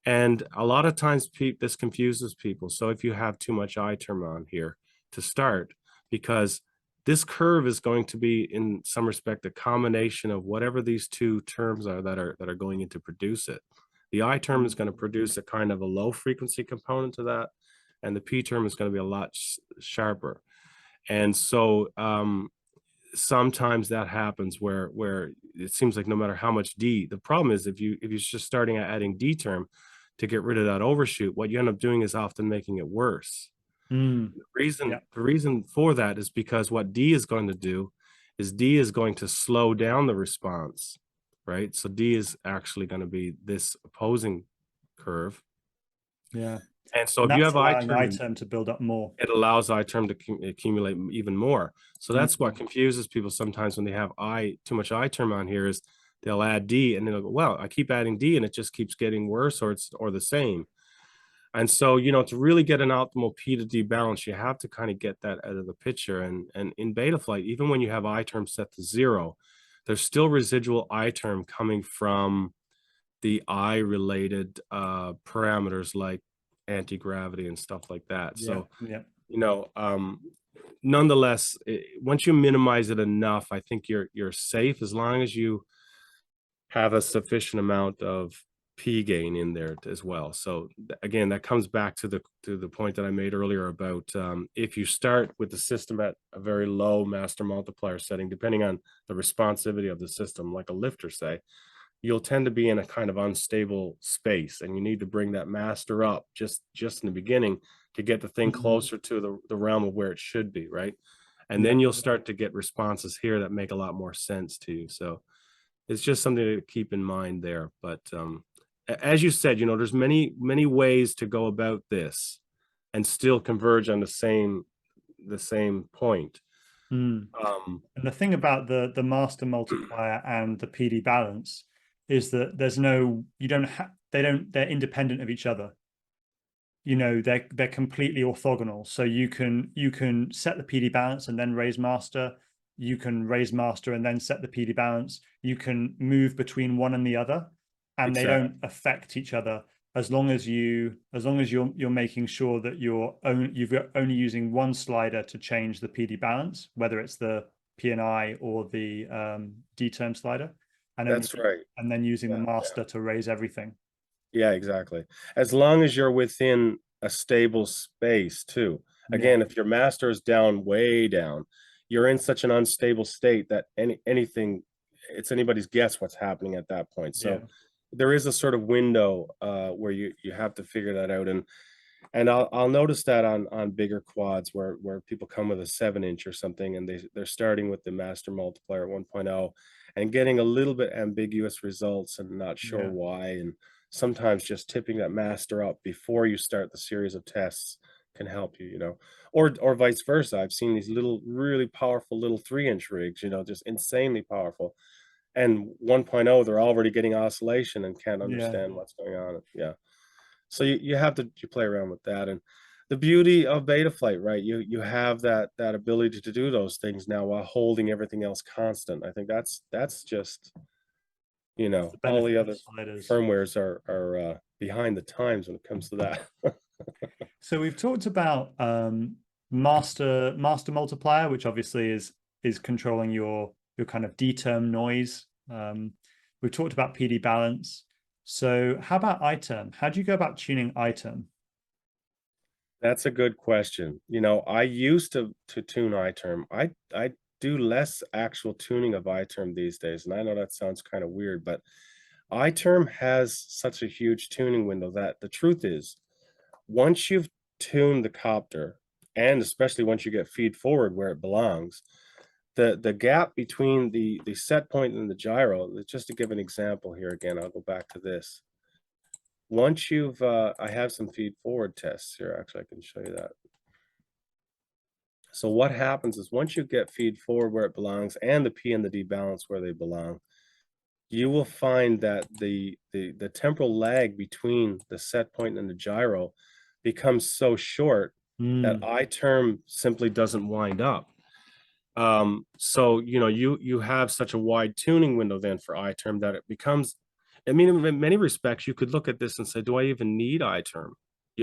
And a lot of times this confuses people. So if you have too much I term on here to start, because this curve is going to be in some respect a combination of whatever these two terms are that are going in to produce it. The I term is going to produce a kind of a low frequency component to that, and the P term is going to be a lot sharper. And so sometimes that happens where it seems like no matter how much D, the problem is if you're just starting at adding D term to get rid of that overshoot, what you end up doing is often making it worse. Yeah. The reason for that is because what D is going to do is D is going to slow down the response, right? So D is actually going to be this opposing curve. Yeah. And so And if you that's have I allowing I term, term to build up more. it allows I term to accumulate even more. So that's what Mm. confuses people sometimes when they have too much I term on here is they'll add D and they'll go, well, I keep adding D and it just keeps getting worse or the same. And so, to really get an optimal P to D balance, you have to kind of get that out of the picture. And in Betaflight, even when you have I term set to 0, there's still residual I term coming from the I related parameters like anti-gravity and stuff like that. Yeah. So, Yeah. nonetheless, once you minimize it enough, I think you're safe as long as you have a sufficient amount of P gain in there as well. So again, that comes back to the point that I made earlier about if you start with the system at a very low master multiplier setting, depending on the responsivity of the system, like a lifter say, you'll tend to be in a kind of unstable space, and you need to bring that master up just in the beginning to get the thing Mhm. closer to the realm of where it should be, right? And Yeah. then you'll start to get responses here that make a lot more sense to you. So it's just something to keep in mind there. But as you said, there's many ways to go about this and still converge on the same point. Mm. Um, And the thing about the master multiplier and the PD balance is that there's no, you don't have, they're independent of each other. They're completely orthogonal. So you can set the PD balance and then raise master. You can raise master and then set the PD balance. You can move between one and the other, and they exactly. don't affect each other as long as you're making sure that you're only using one slider to change the PD balance, whether it's the PNI or the D term slider, and only That's right. and then using the Yeah. master to raise everything. Yeah, exactly. As long as you're within a stable space too. Yeah, Again, if your master is down, way down, you're in such an unstable state that anything, it's anybody's guess what's happening at that point. yeah, So there is a sort of window where you have to figure that out. And I'll notice that on bigger quads where people come with a 7-inch or something, and they're starting with the master multiplier 1.0 and getting a little bit ambiguous results and not sure yeah. why. And sometimes just tipping that master up before you start the series of tests can help you, or vice versa. I've seen these little, really powerful little 3-inch rigs, just insanely powerful. And 1.0, they're already getting oscillation and can't Yeah. understand what's going on. Yeah. So you have to play around with that. And the beauty of Betaflight, right? You have that ability to do those things now while holding everything else constant. I think that's just, That's the all benefit the of other sliders. firmwares are behind the times when it comes to that. So we've talked about master multiplier, which obviously is controlling your kind of D term noise. We've talked about PD balance. So how about iTerm? How do you go about tuning iTerm? That's a good question. I used to tune iTerm. I do less actual tuning of iTerm these days, and I know that sounds kind of weird, but iTerm has such a huge tuning window that the truth is, once you've tuned the copter, and especially once you get feed forward where it belongs, the gap between the set point and the gyro, just to give an example here again, I'll go back to this. Once you've, I have some feed forward tests here. Actually, I can show you that. So what happens is once you get feed forward where it belongs and the P and the D balance where they belong, you will find that the temporal lag between the set point and the gyro becomes so short that Mm, I term simply doesn't wind up. So you have such a wide tuning window then for I term that it becomes, I mean, in many respects, you could look at this and say, do I even need I term?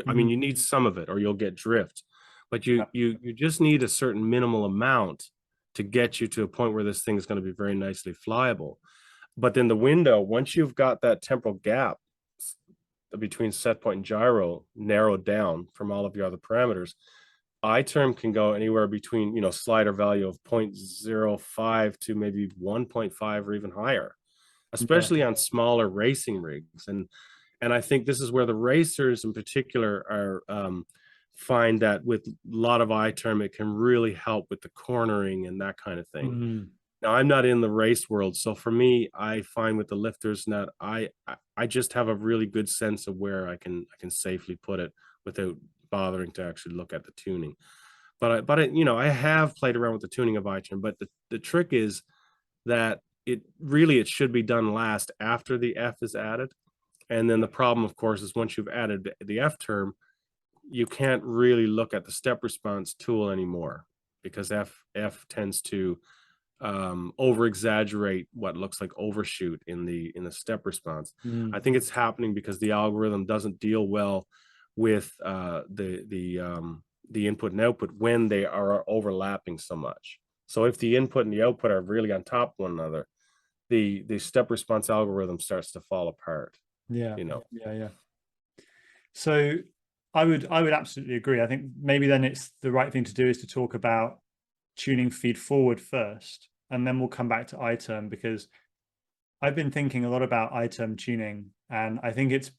I mean, mm, you need some of it or you'll get drift, but you yeah. you just need a certain minimal amount to get you to a point where this thing is going to be very nicely flyable. But then the window, once you've got that temporal gap between set point and gyro narrowed down from all of your other parameters, I term can go anywhere between, slider value of 0.05 to maybe 1.5 or even higher, Yeah. especially on smaller racing rigs. And I think this is where the racers in particular are find that with a lot of I term, it can really help with the cornering and that kind of thing. Mm, Now, I'm not in the race world, so for me, I find with the lifters that I just have a really good sense of where I can safely put it without bothering to actually look at the tuning. I have played around with the tuning of iTerm, but the trick is that it should be done last after the F is added. And then the problem, of course, is once you've added the F term, you can't really look at the step response tool anymore because F tends to over exaggerate what looks like overshoot in the step response. I mm. think it's happening because the algorithm doesn't deal well with the input and output when they are overlapping so much. So if the input and the output are really on top of one another, the step response algorithm starts to fall apart, Yeah, you know. yeah. So I would absolutely agree. I think maybe then it's the right thing to do is to talk about tuning feed forward first, and then we'll come back to iTerm, because I've been thinking a lot about iTerm tuning, and I think it's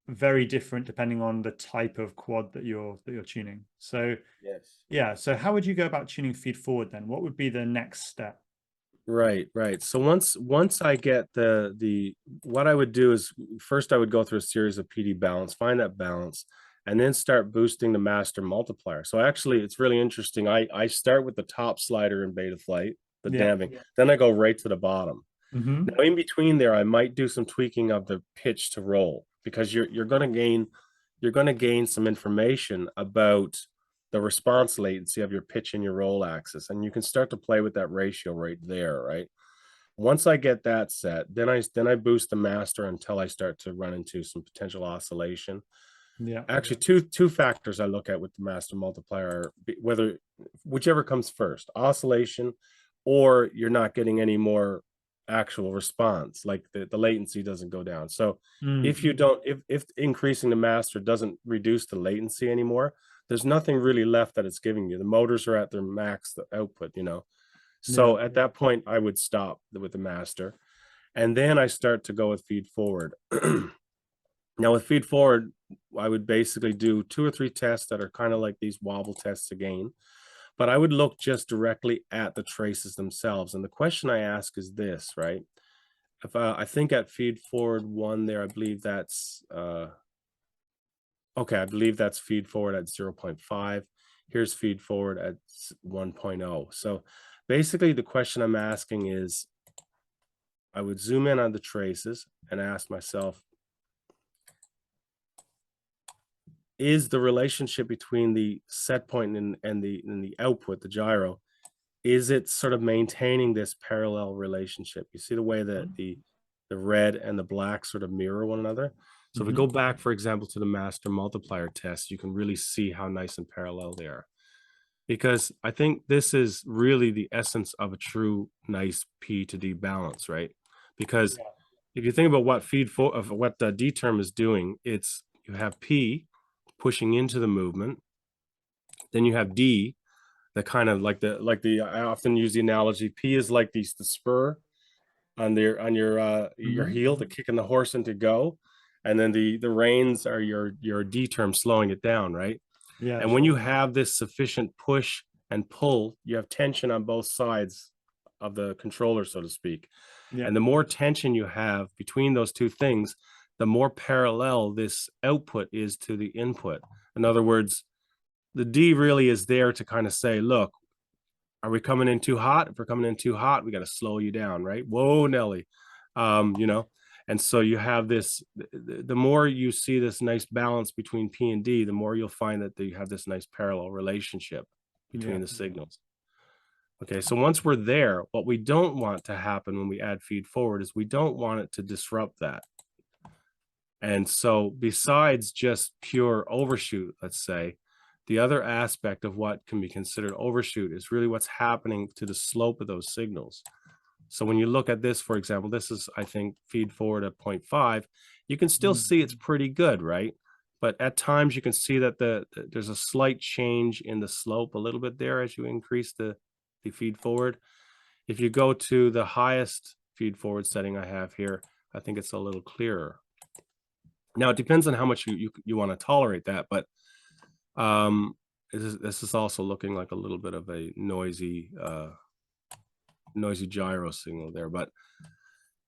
very different depending on the type of quad that you're tuning. So Yes. yeah, so how would you go about tuning feed forward then? What would be the next step? Right, right. So once I get the what I would do is first I would go through a series of PD balance, find that balance, and then start boosting the master multiplier. So actually, it's really interesting. I start with the top slider in Betaflight, the Yeah. damping, then I go right to the bottom. Mm-hmm. Now, in between there, I might do some tweaking of the pitch to roll, because you're going to gain some information about the response latency of your pitch and your roll axis, and you can start to play with that ratio right there, right? Once I get that set, then I boost the master until I start to run into some potential oscillation. Yeah. Actually, two factors I look at with the master multiplier, whether whichever comes first, oscillation, or you're not getting any more actual response, like the latency doesn't go down. So Mm. if you don't, if increasing the master doesn't reduce the latency anymore, there's nothing really left that it's giving you. The motors are at their max the output, you know. Yeah. So at that point, I would stop with the master, and then I start to go with feed forward. Now with feed forward, I would basically do 2 or 3 tests that are kind of like these wobble tests again, but I would look just directly at the traces themselves. And the question I ask is this, right? If I think at feed forward 1 there, I believe that's okay, I believe that's feed forward at 0.5. Here's feed forward at 1.0. So basically the question I'm asking is, I would zoom in on the traces and ask myself, is the relationship between the set point and the output, the gyro, is it sort of maintaining this parallel relationship? You see the way that the red and the black sort of mirror one another. So if we go back, for example, to the master multiplier test, you can really see how nice and parallel they are. Because I think this is really the essence of a true nice P to D balance, right? Because if you think about what what the D term is doing, it's you have P pushing into the movement, then you have D, the kind of like the I often use the analogy, P is like the spur on your heel to kicking the horse into go, and then the reins are your D term slowing it down, right? Yeah, And when you have this sufficient push and pull, you have tension on both sides of the controller, so to speak. yeah, And the more tension you have between those two things, the more parallel this output is to the input. In other words, the D really is there to kind of say, look, are we coming in too hot? If we're coming in too hot, we got to slow you down, right? Whoa, Nelly. You know, and so you have this, the more you see this nice balance between P and D, the more you'll find that you have this nice parallel relationship between yeah, the signals. Okay, so once we're there, what we don't want to happen when we add feed forward is we don't want it to disrupt that. And so besides just pure overshoot, let's say, the other aspect of what can be considered overshoot is really what's happening to the slope of those signals. So when you look at this, for example, this is, I think, feed forward at 0.5, you can still see it's pretty good, right? But at times you can see that there's a slight change in the slope a little bit there as you increase the feed forward. If you go to the highest feed forward setting I have here, I think it's a little clearer. Now it depends on how much you want to tolerate that, but this is also looking like a little bit of a noisy gyro signal there, but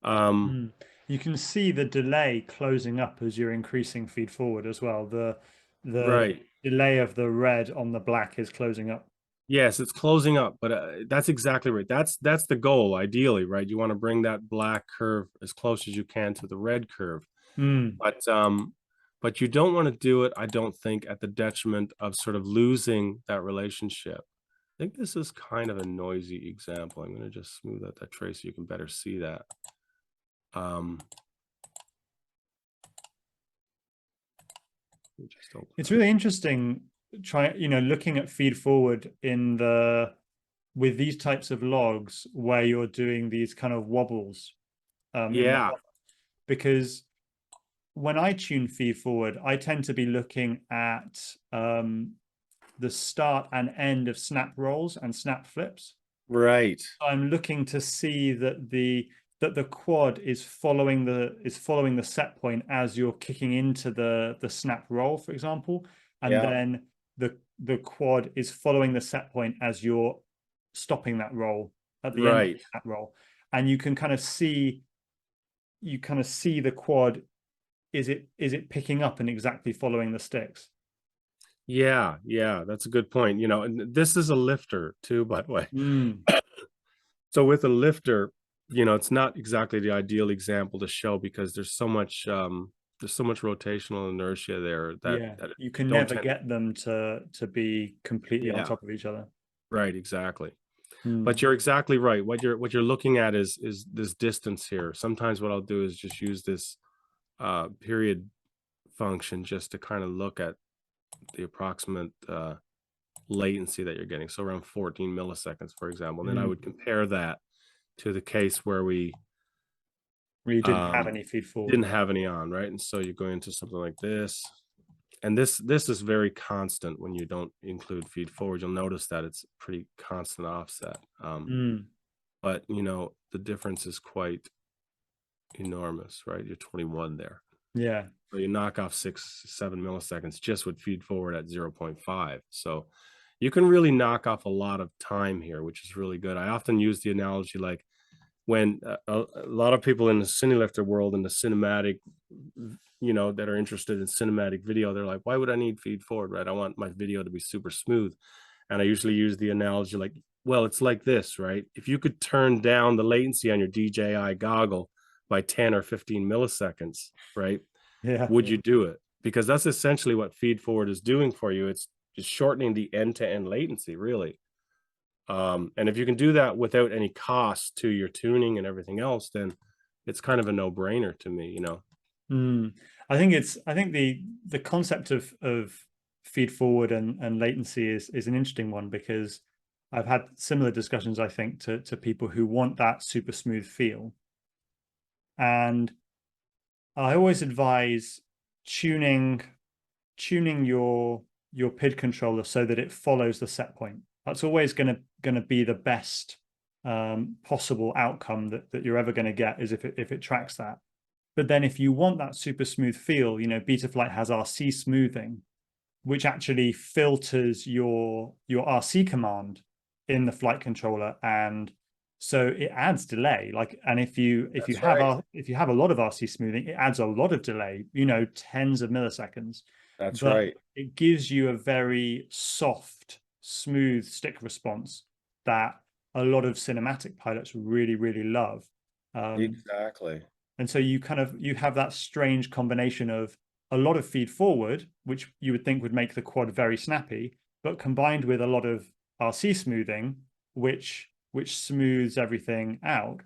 you can see the delay closing up as you're increasing feed forward as well. The right. delay of the red on the black is closing up. Yes, it's closing up, but that's exactly right. That's the goal, ideally, right? You want to bring that black curve as close as you can to the red curve. But you don't want to do it, I don't think, at the detriment of sort of losing that relationship. I think this is kind of a noisy example. I'm going to just smooth out that trace so you can better see that. It's really interesting looking at feed forward with these types of logs where you're doing these kind of wobbles. in the Yeah, because when I tune feed forward, I tend to be looking at the start and end of snap rolls and snap flips. right. I'm looking to see that the quad is following the set point as you're kicking into the snap roll, for example, and Yeah, then the quad is following the set point as you're stopping that roll at the end of right. the snap roll, and you kind of see the quad. Is it picking up and exactly following the sticks? Yeah, yeah, that's a good point. And this is a lifter too, by the way. Mm, So with a lifter, it's not exactly the ideal example to show because there's so much rotational inertia there that yeah, that you can don't never tend to. get them to be completely on Yeah, top of each other. right, exactly. But Mm, you're exactly right. What you're looking at is this distance here. Sometimes what I'll do is just use this period function just to kind of look at the approximate latency that you're getting. So around 14 milliseconds, for example. And then I mm. would compare that to the case where we You didn't have um, any feed forward. didn't have any on, right? And so you go into something like this. And this is very constant when you don't include feed forward. You'll notice that it's pretty constant offset. Mm, But the difference is quite enormous, right? You're 21 there. yeah. So you knock off 6, 7 milliseconds just with feed forward at 0.5. So you can really knock off a lot of time here, which is really good. I often use the analogy like when a lot of people in the cinelifter world in the cinematic, that are interested in cinematic video, they're like, why would I need feed forward, right? I want my video to be super smooth. And I usually use the analogy like, well, it's like this, right? If you could turn down the latency on your DJI goggle by 10 or 15 milliseconds, right? Yeah. Would you do it? Because that's essentially what feed forward is doing for you. It's just shortening the end-to-end latency, really. And if you can do that without any cost to your tuning and everything else, then it's kind of a no-brainer to me. Mm. I think the concept of feed forward and latency is an interesting one because I've had similar discussions, I think, to people who want that super smooth feel. And I always advise tuning tuning your PID controller so that it follows the set point. That's always gonna be the best possible outcome that you're ever going to get is if it tracks that. But then if you want that super smooth feel, Betaflight has RC smoothing, which actually filters your RC command in the flight controller, and so it adds delay. Like, and if you That's right. have a lot of RC smoothing, it adds a lot of delay, tens of milliseconds. That's But right. it gives you a very soft, smooth stick response that a lot of cinematic pilots really, really love. Um, Exactly. and so you have that strange combination of a lot of feed forward, which you would think would make the quad very snappy, but combined with a lot of RC smoothing, which smooths everything out.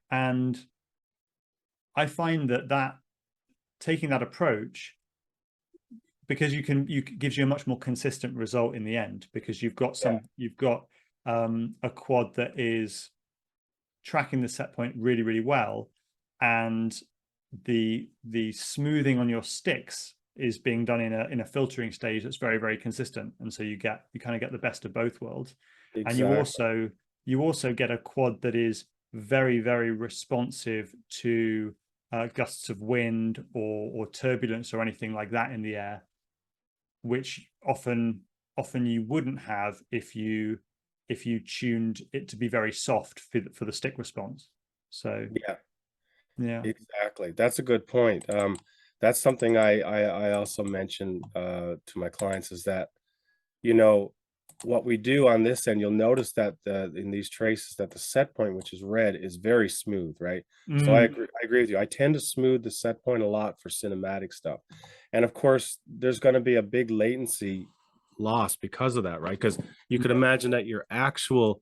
And I find that taking that approach, because you gives you a much more consistent result in the end, because Yeah. you've got a quad that is tracking the set point really, really well, and the smoothing on your sticks is being done in a filtering stage that's very, very consistent, and so you kind of get the best of both worlds. And Exactly. you also get a quad that is very, very responsive to gusts of wind or turbulence or anything like that in the air, which often you wouldn't have if you tuned it to be very soft for the stick response. So Yeah. yeah. Exactly. That's a good point. That's something I also mention to my clients is that, you know, what we do on this end, you'll notice that in these traces that the set point, which is red, is very smooth, right? So I Mm, agree with you. I tend to smooth the set point a lot for cinematic stuff. And of course, there's going to be a big latency loss because of that, right? Because you could yeah, imagine that your actual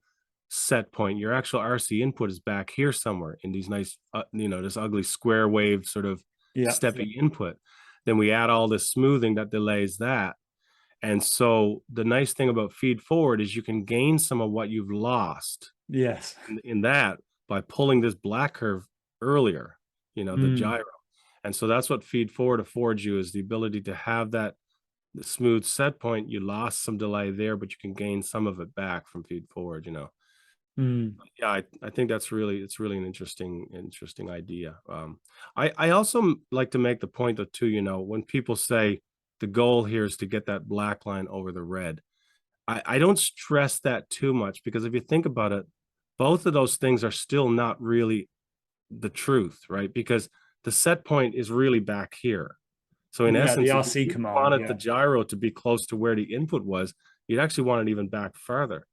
set point, your actual RC input is back here somewhere in these nice, this ugly square wave sort of yeah, steppy input. Then we add all this smoothing that delays that. And so the nice thing about feed forward is you can gain some of what you've lost yes, in that, by pulling this black curve earlier, the gyro. And so that's what feed forward affords you, is the ability to have that smooth set point. You lost some delay there, but you can gain some of it back from feed forward. Yeah, I think it's really an interesting idea. I also like to make the point though too, when people say the goal here is to get that black line over the red, I don't stress that too much, because if you think about it, both of those things are still not really the truth, right? Because the set point is really back here. So in Yeah, the essence, if RC you command. wanted Yeah. the gyro to be close to where the input was, you'd actually want it even back farther.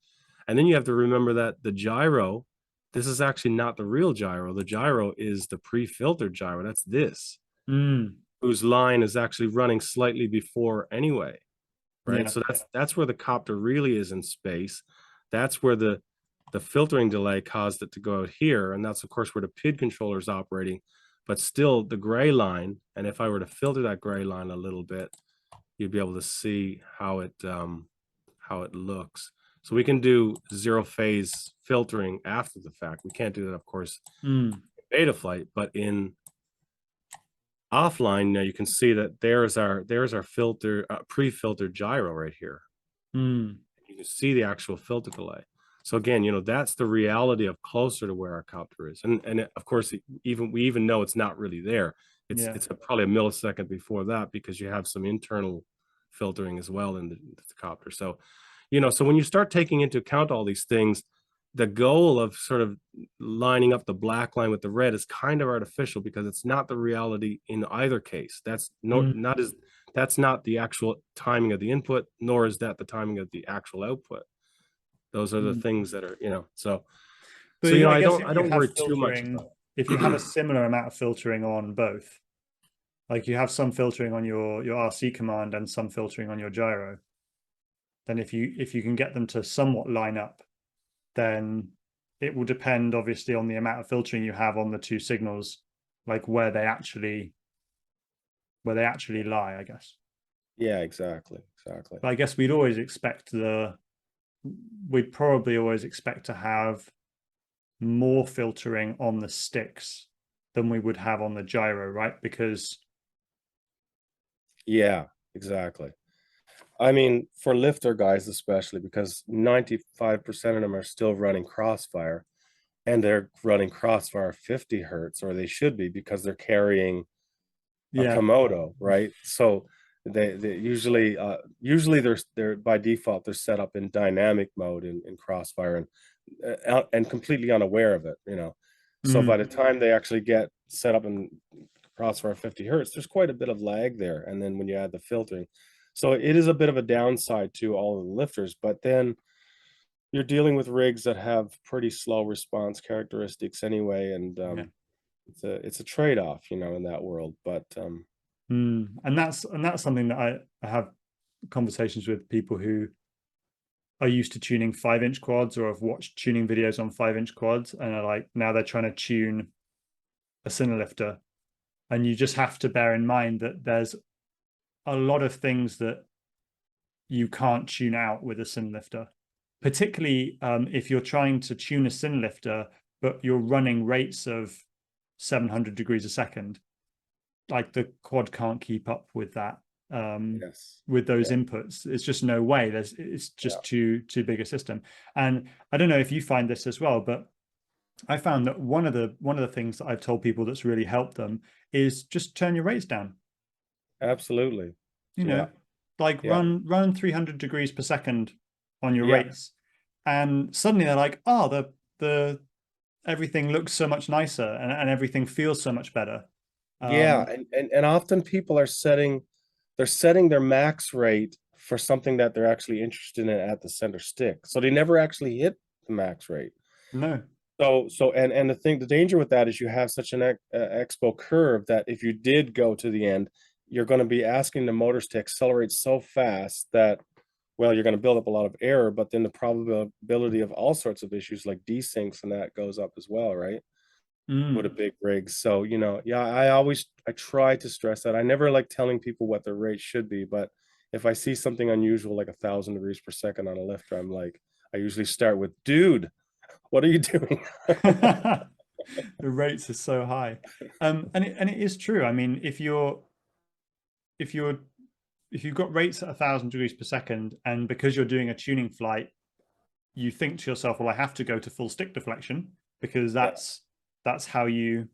And then you have to remember that the gyro, this is actually not the real gyro. The gyro is the pre-filtered gyro. That's this, whose line is actually running slightly before anyway, right? Yeah. So that's where the copter really is in space. That's where the filtering delay caused it to go out here. And that's, of course, where the PID controller is operating. But still, the gray line, and if I were to filter that gray line a little bit, you'd be able to see how it looks. So we can do zero phase filtering after the fact. We can't do that, of course, in Betaflight, but in offline, now you can see that there's our filter, pre-filtered gyro right here. You can see the actual filter delay. So again, that's the reality of closer to where our copter is. And of course, we even know it's not really there. It's probably a millisecond before that, because you have some internal filtering as well in the copter. So, so when you start taking into account all these things, the goal of sort of lining up the black line with the red is kind of artificial, because it's not the reality in either case. That's that's not the actual timing of the input, nor is that the timing of the actual output. Those are the things that are, so. But So, I guess I don't worry too much about. If you have a similar amount of filtering on both, like you have some filtering on your RC command and some filtering on your gyro, then if you can get them to somewhat line up, then it will depend obviously on the amount of filtering you have on the two signals, like where they actually lie, I guess. Yeah, exactly. But I guess we'd probably always expect to have more filtering on the sticks than we would have on the gyro, right? Because yeah, exactly. I mean, for lifter guys especially, because 95% of them are still running Crossfire, and they're running Crossfire 50 hertz, or they should be, because they're carrying a Komodo, right? So they usually they're by default they're set up in dynamic mode in Crossfire, and completely unaware of it, So by the time they actually get set up in Crossfire 50 hertz, there's quite a bit of lag there. And then when you add the filtering, so it is a bit of a downside to all of the lifters. But then you're dealing with rigs that have pretty slow response characteristics anyway, and it's a trade-off, in that world. But and that's something that I have conversations with people who are used to tuning 5-inch quads, or have watched tuning videos on 5-inch quads, and are like, now they're trying to tune a Cinelifter, and you just have to bear in mind that there's a lot of things that you can't tune out with a Cinelifter, particularly if you're trying to tune a Cinelifter but you're running rates of 700 degrees a second. Like the quad can't keep up with that, with those inputs. It's just no way. It's just too big a system. And I don't know if you find this as well, but I found that one of the things that I've told people that's really helped them is just turn your rates down. Absolutely. Run 300 degrees per second on your rates, and suddenly they're like, oh, the everything looks so much nicer, and everything feels so much better. And often people are setting their max rate for something that they're actually interested in at the center stick, so they never actually hit the max rate. No. So and the danger with that is you have such an expo curve that if you did go to the end, you're going to be asking the motors to accelerate so fast that, well, you're going to build up a lot of error, but then the probability of all sorts of issues like desyncs and that goes up as well, right? With a big rig. So, I try to stress that. I never like telling people what their rate should be, but if I see something unusual like 1,000 degrees per second on a lifter, I usually start with, dude, What are you doing? The rates are so high. And it is true. I mean, if you're if you've got rates at 1,000 degrees per second, and because you're doing a tuning flight, you think to yourself, well, I have to go to full stick deflection because Yeah, that's how you,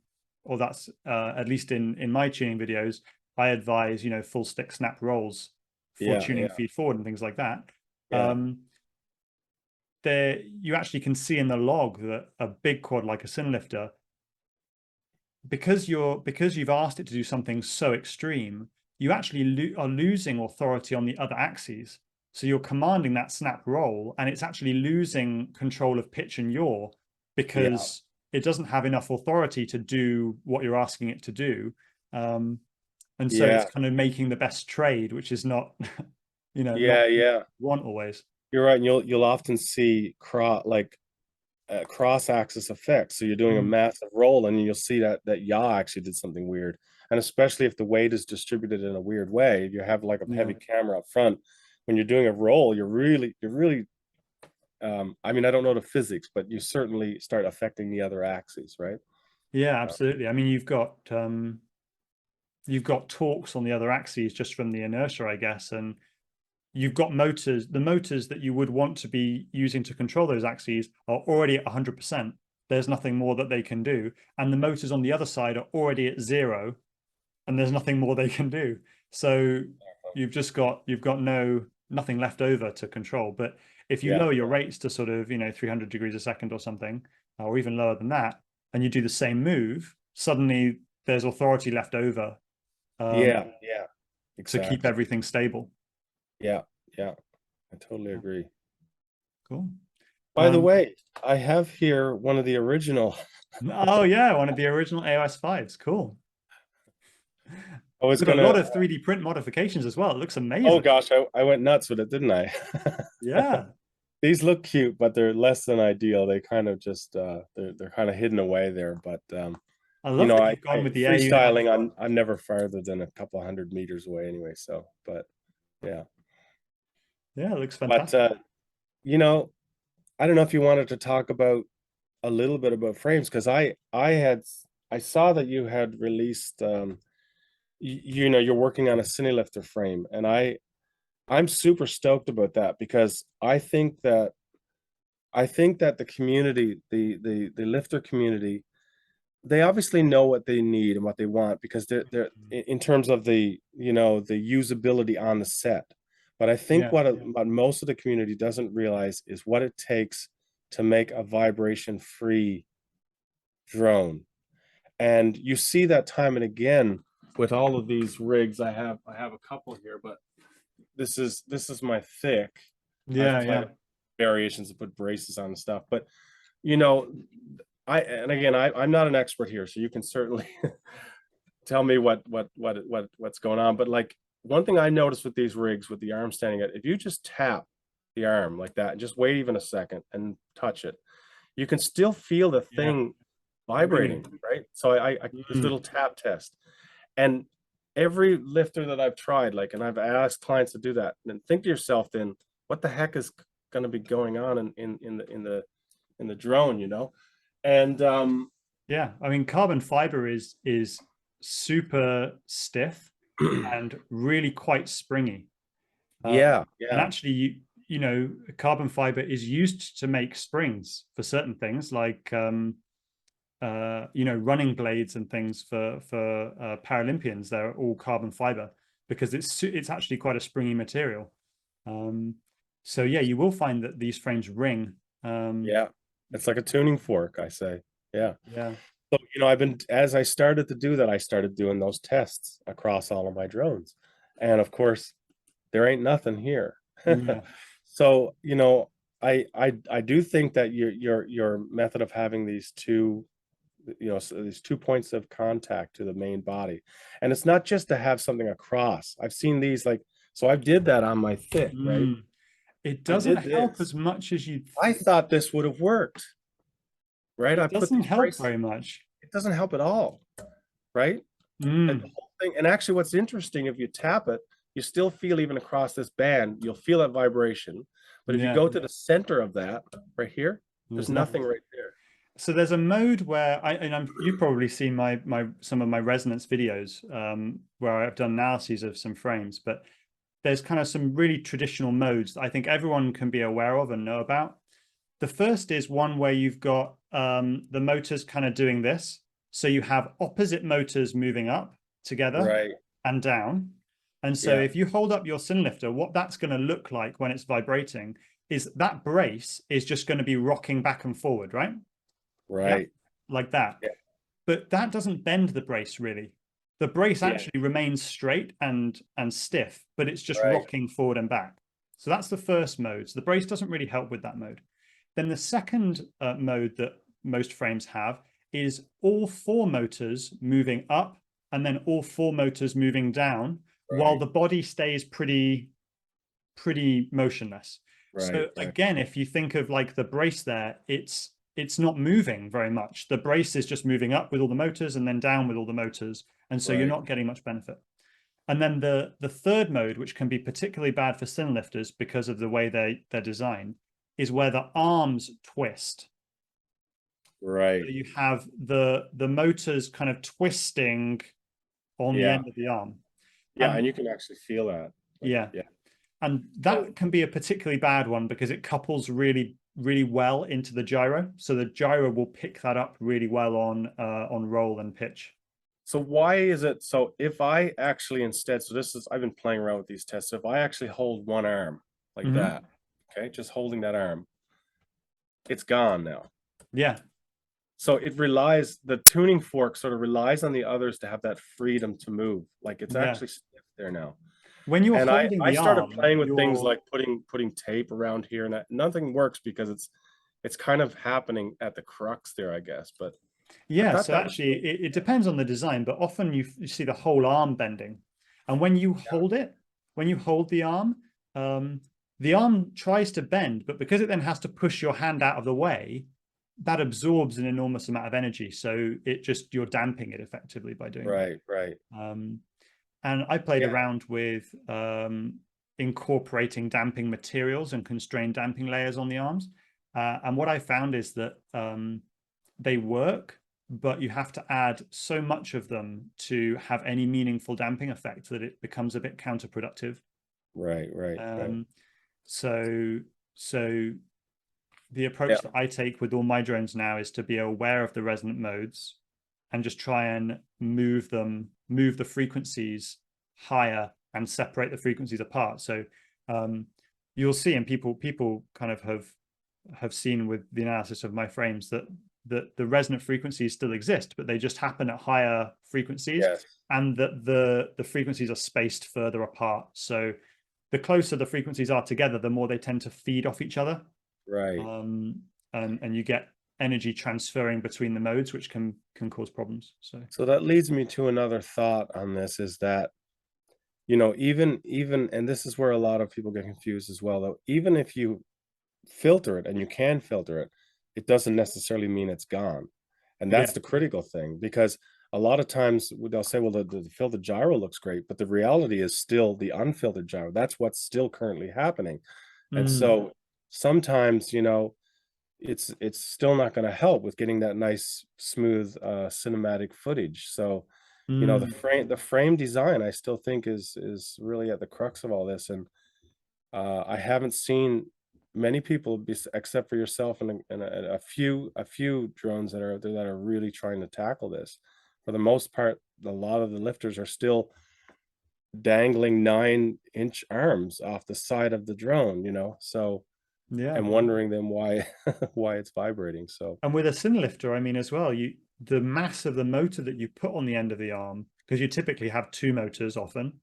or that's at least in my tuning videos, I advise, full stick snap rolls for yeah, tuning yeah, feed forward and things like that. yeah, There you actually can see in the log that a big quad like a sin lifter, because you've asked it to do something so extreme, you actually are losing authority on the other axes. So you're commanding that snap roll, and it's actually losing control of pitch and yaw yeah, because it doesn't have enough authority to do what you're asking it to do. And so it's yeah, kind of making the best trade, which is not, not yeah, yeah. want always. You're right. And you'll often see cross-axis effect. So you're doing a Mm, massive roll, and you'll see that yaw actually did something weird. And especially if the weight is distributed in a weird way, if you have like a yeah. heavy camera up front, when you're doing a roll, you're really I mean, I don't know the physics, but you certainly start affecting the other axes, right? Yeah, Uh, absolutely. I mean, you've got torques on the other axes just from the inertia, I guess, and you've got motors. The motors that you would want to be using to control those axes are already at 100%. There's nothing more that they can do. And the motors on the other side are already at 0, and there's nothing more they can do. So you've got nothing left over to control. But if you yeah, lower your rates to sort of 300 degrees a second or something, or even lower than that, and you do the same move, suddenly there's authority left over yeah, yeah, to keep exactly. everything stable. Yeah, yeah, I totally agree. Cool. By the way, I have here one of the original. Oh yeah, one of the original AOS 5s. Cool. I was We've got a lot gonna. of 3D print modifications as well. It looks Oh amazing. gosh, I went nuts with it, didn't I? Yeah. These look cute, but they're less than ideal. They kind of just they're kind of hidden away there. But I love that you've gone I with the air unit. freestyling. I'm never farther than a couple 100 meters away anyway. So, but yeah. Yeah, it looks But fantastic. you know, I don't know if you wanted to talk about a little bit about frames, because I saw that you had released you're working on a Cinelifter frame, and I'm super stoked about that, because I think that the community, the lifter community, they obviously know what they need and what they want, because they're in terms of the usability on the set. But I think Yeah. what most of the community doesn't realize is what it takes to make a vibration-free drone. And you see that time and again with all of these rigs. I have a couple here, but this is my thick. I've Yeah, played yeah. variations to put braces on and stuff, but you know, I'm not an expert here, so you can certainly tell me what's going on. But like, one thing I noticed with these rigs with the arm standing at, if you just tap the arm like that and just wait even a second and touch it, you can still feel the Yeah. thing vibrating, Ringing. right? So I this Mm. little tap test, and every lifter that I've tried, like, and I've asked clients to do that, and think to yourself, then what the heck is going to be going on in the drone, And Yeah. I mean, carbon fiber is super stiff and really quite springy. yeah, And yeah, actually, carbon fiber is used to make springs for certain things, like running blades and things for Paralympians. They're all carbon fiber because it's actually quite a springy material. Um, so yeah, you will find that these frames ring. yeah. It's like a tuning fork, I say. Yeah. Yeah, So, as I started to do that, I started doing those tests across all of my drones. And of course, there ain't nothing here. yeah, So, I do think that your method of having these two points of contact to the main body, and it's not just to have something across. I've seen these, like, so I did that on my thick, right? mm. It I doesn't did help as this. much as you. I thought this would have worked, right? I It put doesn't these help braces. very much. It doesn't help at all, right? And the Mm. whole thing, and actually what's interesting, if you tap it, you still feel, even across this band, you'll feel that vibration. But if you Yeah, go to the center of that right here, There's There's nothing nothing. right there. So there's a mode where you've probably seen my some of my resonance videos where I've done analyses of some frames, but there's kind of some really traditional modes that I think everyone can be aware of and know about. The first is one where you've got the motors kind of doing this. So you have opposite motors moving up together Right. and down. And so Yeah. if you hold up your sin lifter, what that's going to look like when it's vibrating is that brace is just going to be rocking back and forward, right? Yeah, Right. like that. Yeah. But that doesn't bend the brace really. The brace Yeah. actually remains straight and stiff, but it's just Right. rocking forward and back. So that's the first mode. So the brace doesn't really help with that mode. Then the second mode that most frames have is all four motors moving up and then all four motors moving down while Right. the body stays pretty motionless. Right. So Right. again, if you think of like the brace there, it's not moving very much. The brace is just moving up with all the motors and then down with all the motors. And so you're Right. not getting much benefit. And then the third mode, which can be particularly bad for sin lifters because of the way they're designed, is where the arms twist. Right. So you have the motors kind of twisting on the Yeah. end of the arm. Yeah. And And you can actually feel that. Like, yeah, yeah. and So, that can be a particularly bad one because it couples really well into the gyro. So the gyro will pick that up really well on roll and pitch. so why is it, so if I actually instead, so this is, I've been playing around with these tests. So if I actually hold one arm like Mm-hmm. that, okay, just holding that arm, it's gone now. Yeah. So it relies, the tuning fork sort of relies on the others to have that freedom to move. Like it's Yeah. actually stiff there now. When you're And holding I the started arm, playing with things you're like putting tape around here, and that nothing works because it's kind of happening at the crux there, I guess. But I yeah. thought So that was actually, really, it depends on the design, but often you see the whole arm bending, and when you hold it, when you hold um, the arm tries to bend, but because it then has to push your hand out of the way, that absorbs an enormous amount of energy. So it just you're damping it effectively by doing that. right, right. And I played Yeah, around with incorporating damping materials and constrained damping layers on the arms. And what I found is that they work, but you have to add so much of them to have any meaningful damping effect that it becomes a bit counterproductive. right, right, right. So, so the Yeah, approach that I take with all my drones now is to be aware of the resonant modes and just try and move the frequencies higher and separate the frequencies apart. So you'll see, and people kind of have seen with the analysis of my frames that the resonant frequencies still exist, but they just happen at higher frequencies, yes, and that the frequencies are spaced further apart. So the closer the frequencies are together, the more they tend to feed off each other. right. And you get energy transferring between the modes, which can cause problems. So So that leads me to another thought on this is that, even, and this is where a lot of people get confused as well, though, even if you filter it and you can filter it, it doesn't necessarily mean it's gone. And yeah. that's the critical thing, because a lot of times they'll say, well, the filtered gyro looks great, but the reality is still the unfiltered gyro. That's what's still currently happening. And so sometimes, it's still not going to help with getting that nice, smooth, cinematic footage. So, the frame design, I still think is really at the crux of all this. And I haven't seen many people, except for yourself and a few drones that are out there that are really trying to tackle this. For the most part, a lot of the lifters are still dangling 9-inch arms off the side of the drone, so Yeah. I'm wondering then why why it's vibrating. So And with a sin lifter, I mean, as well, the mass of the motor that you put on the end of the arm, because you typically have two motors often,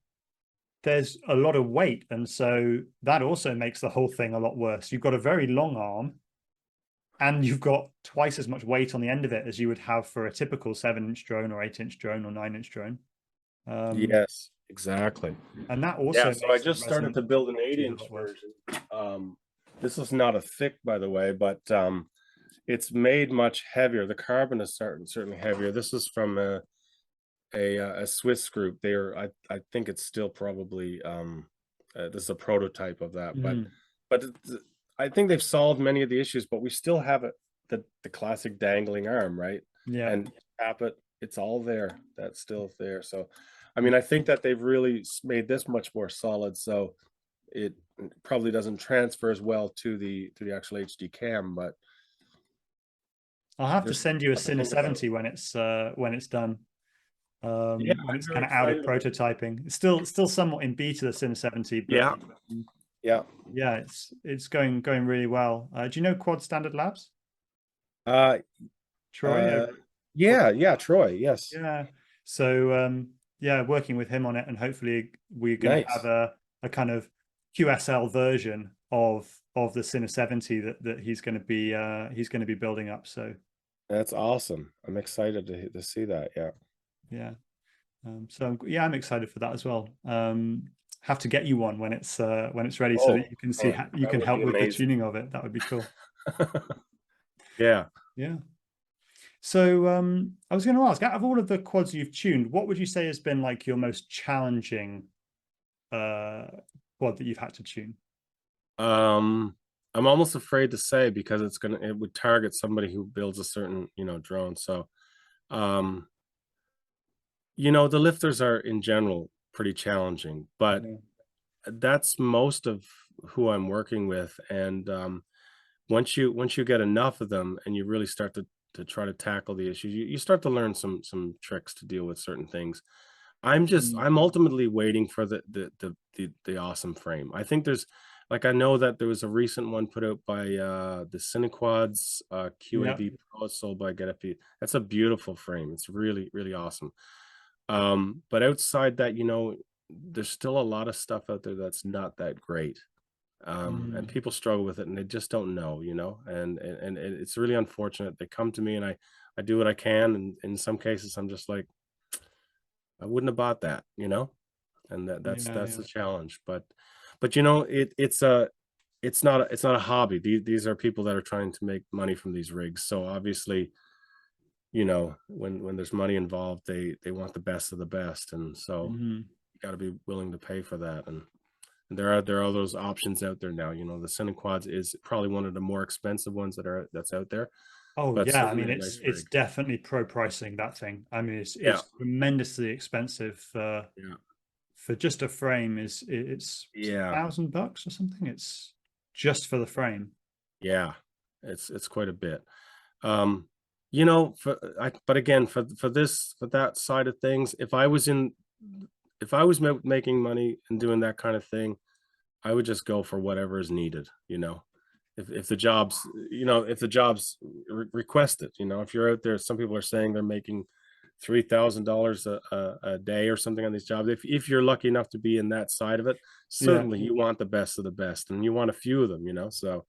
there's a lot of weight. And so that also makes the whole thing a lot worse. You've got a very long arm and you've got twice as much weight on the end of it as you would have for a typical 7-inch drone or 8-inch drone or 9-inch drone. yes, exactly. And that Yeah, also so I makes the just started resonant to build an frequencies a 8-inch lot worse. version. This is not a thick, by the way, but it's made much heavier. The carbon is certainly heavier. This is from a Swiss group. I think it's still probably this is a prototype of that, but I think they've solved many of the issues, but we still have it, the classic dangling arm, right? Yeah. And tap it, it's all there. That's still there. So, I mean, I think that they've really made this much more solid. So it probably doesn't transfer as well to the actual HD cam, but I'll have to there's send you a stuff to Cine think about. 70 when it's done. Yeah, When I'm it's very kind of out of excited about it. prototyping. It's still somewhat in beta, the Cine 70, but Yeah, yeah. yeah, it's going really well. Do you know Quad Standard Labs? Uh, Troy uh, over at Quad. yeah, yeah, Troy, yes. Yeah. So yeah, working with him on it, and hopefully we're going to have Nice. a kind of QSL version of the Cine 70 that he's going to be building up. So That's awesome. I'm excited to see that. Yeah. yeah. Yeah, I'm excited for that as well. Have to get you one when it's ready so that Oh, you can see man, you that can would be help with the amazing. tuning of it. That would be cool. Yeah. Yeah. So I was going to ask, out of all of the quads you've tuned, what would you say has been like your most challenging uh quad that you've had to tune? Um, I'm almost afraid to say because it would target somebody who builds a certain, drone. So, um, the lifters are in general pretty challenging, but Yeah. that's most of who I'm working with. And once you get enough of them and you really start to try to tackle the issues, you start to learn some tricks to deal with certain things. Mm. I'm ultimately waiting for the awesome frame. I think I know that there was a recent one put out by the Cinequads Yeah. QAV Pro sold by Get FP. That's a beautiful frame. It's really, really awesome. But outside that, there's still a lot of stuff out there that's not that great. And Mm. people struggle with it and they just don't know, and it's really unfortunate. They come to me and I do what I can, and in some cases I'm just like, I wouldn't have bought that, and Yeah, that's yeah. the challenge. But it's not a hobby. These are people that are trying to make money from these rigs. So obviously, when there's money involved, they want the best of the best, and so Mhm. you got to be willing to pay for that. And there are those options out there now. The Cinequads is probably one of the more expensive ones that's out there, Oh but yeah, I certainly mean a nice it's rig. definitely pro pricing that thing. I mean Yeah, it's tremendously expensive yeah, for just a frame. It's yeah, $1,000 or something. It's just for the frame. yeah. It's quite a bit. Um, but again, for that side of things, if I was making money and doing that kind of thing, I would just go for whatever is needed. If the jobs, if the jobs request it, if you're out there, some people are saying they're making $3,000 a day or something on these jobs. If you're lucky enough to be in that side of it, Yeah. certainly you want the best of the best, and you want a few of them. So,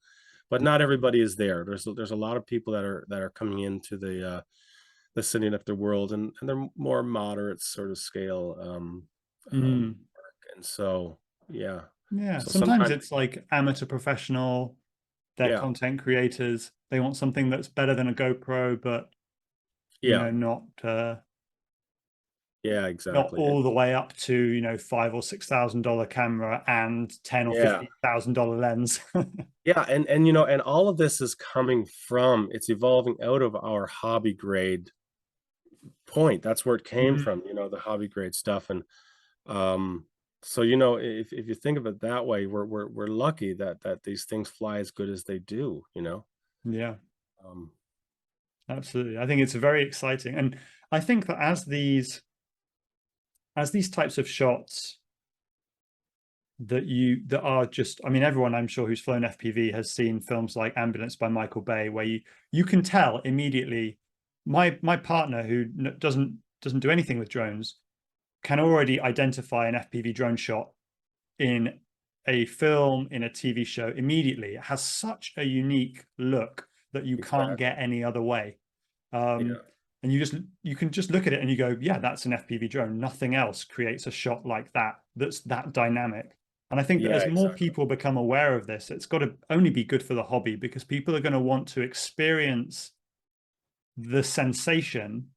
but not everybody is there. There's a lot of people that are coming into the city lifter world, and they're more moderate sort of scale, Mm. and so yeah. Yeah. So Sometimes sometimes, it's like amateur professional, they're yeah, content creators. They want something that's better than a GoPro, but yeah, yeah, not exactly. all the way up to, $5,000 or $6,000 camera and 10 or Yeah, $15,000 lens. yeah, and and all of this is coming from, it's evolving out of our hobby grade point. That's where it came Mhm. from, the hobby grade stuff. And um so if you think of it that way, we're lucky that these things fly as good as they do. Yeah. um Absolutely. I think it's very exciting. And I think that as these types of shots that are just, I mean, everyone I'm sure who's flown FPV has seen films like Ambulance by Michael Bay, where you can tell immediately. My partner who doesn't do anything with drones can already identify an FPV drone shot in a film, in a TV show immediately. It has such a unique look that you can't exactly. get any other way. Um, Yeah, and you can just look at it and you go, yeah, that's an FPV drone. Nothing else creates a shot like that that's that dynamic. And I think that yeah, as more exactly. people become aware of this, it's got to only be good for the hobby because people are going to want to experience the sensation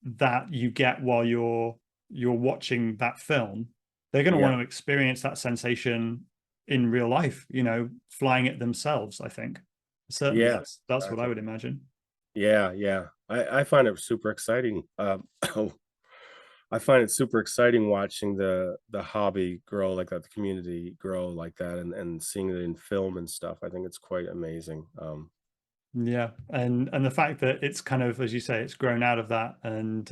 that you get while you're watching that film. They're going to Yeah, want to experience that sensation in real life, you know, flying it themselves. I think certainly Yeah, that's what I exactly. would imagine. Yeah, yeah. I find it super exciting. I find it super exciting watching the hobby grow like that, the community grow like that, and seeing it in film and stuff. I think it's quite amazing. Yeah, and the fact that it's kind of, as you say, it's grown out of that and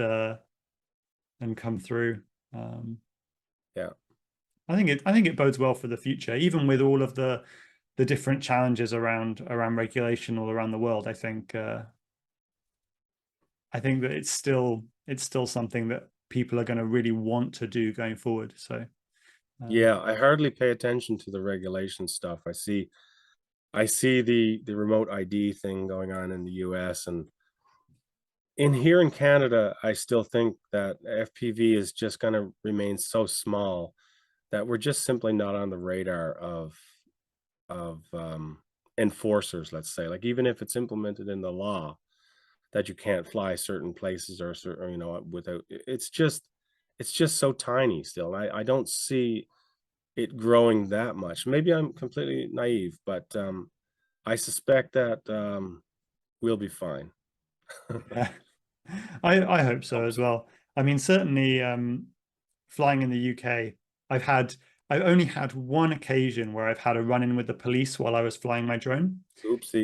come through. Um, Yeah. I think it bodes well for the future, even with all of the different challenges around regulation all around the world. I think that it's still something that people are going to really want to do going forward. So Yeah, I hardly pay attention to the regulation stuff. I see the remote ID thing going on in the US, and in here in Canada, I still think that FPV is just gonna remain so small that we're just simply not on the radar of enforcers, let's say. Like, even if it's implemented in the law that you can't fly certain places or certain, you know, without it's just so tiny still. I don't see it growing that much. Maybe I'm completely naive, but, I suspect that, we'll be fine. yeah, I hope so Hope as so. well. I mean, certainly flying in the UK, I've had I've only had one occasion where I've had a run-in with the police while I was flying my drone. Oopsie.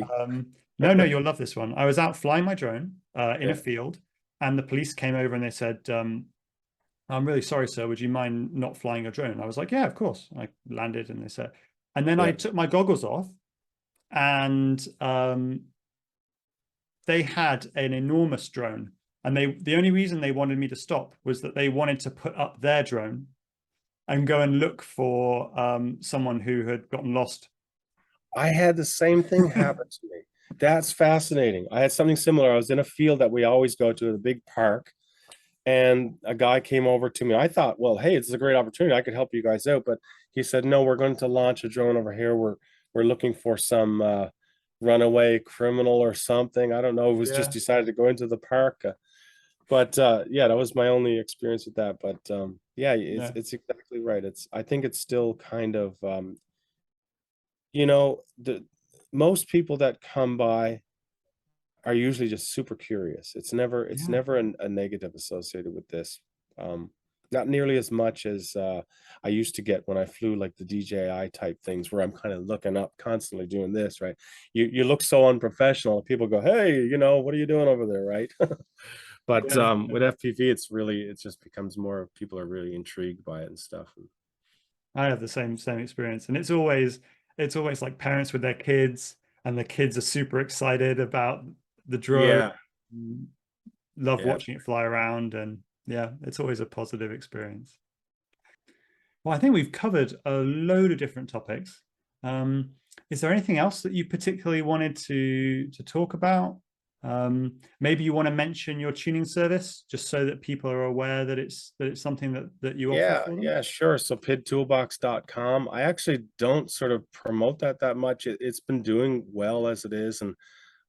No, no, you'll love this one. I was out flying my drone in a Yeah, field, and the police came over and they said, "I'm really sorry, sir. Would you mind not flying your drone?" I was like, "Yeah, of course." I landed, and they said, and then I yeah. took my goggles off, and they had an enormous drone, and the only reason they wanted me to stop was that they wanted to put up their drone and go and look for someone who had gotten lost. I had the same thing happen to me. That's fascinating. I had something similar. I was in a field that we always go to, a big park, and a guy came over to me. I thought, well, hey, this is a great opportunity. I could help you guys out. But he said, no, we're going to launch a drone over here. We're looking for some runaway criminal or something. I don't know. It was just Yeah, decided to go into the park. But yeah, that was my only experience with that. But yeah, it's yeah, it's exactly right. I think it's still kind of you know, the most people that come by are usually just super curious. It's yeah, never a negative associated with this. Um, not nearly as much as I used to get when I flew like the DJI type things where I'm kind of looking up constantly doing this, right? You look so unprofessional. People go, "Hey, you know, what are you doing over there?" Right? But yeah. with FPV, it just becomes more people are really intrigued by it and stuff. I have the same experience, and it's always like parents with their kids, and the kids are super excited about the drone, Yeah, love yeah. watching it fly around, and yeah, it's always a positive experience. Well, I think we've covered a load of different topics. Um, is there anything else that you particularly wanted to talk about? Maybe you want to mention your tuning service, just so that people are aware that it's something that you offer Yeah, for them. yeah, sure. So pidtoolbox.com. I actually don't sort of promote that much. It's been doing well as it is, and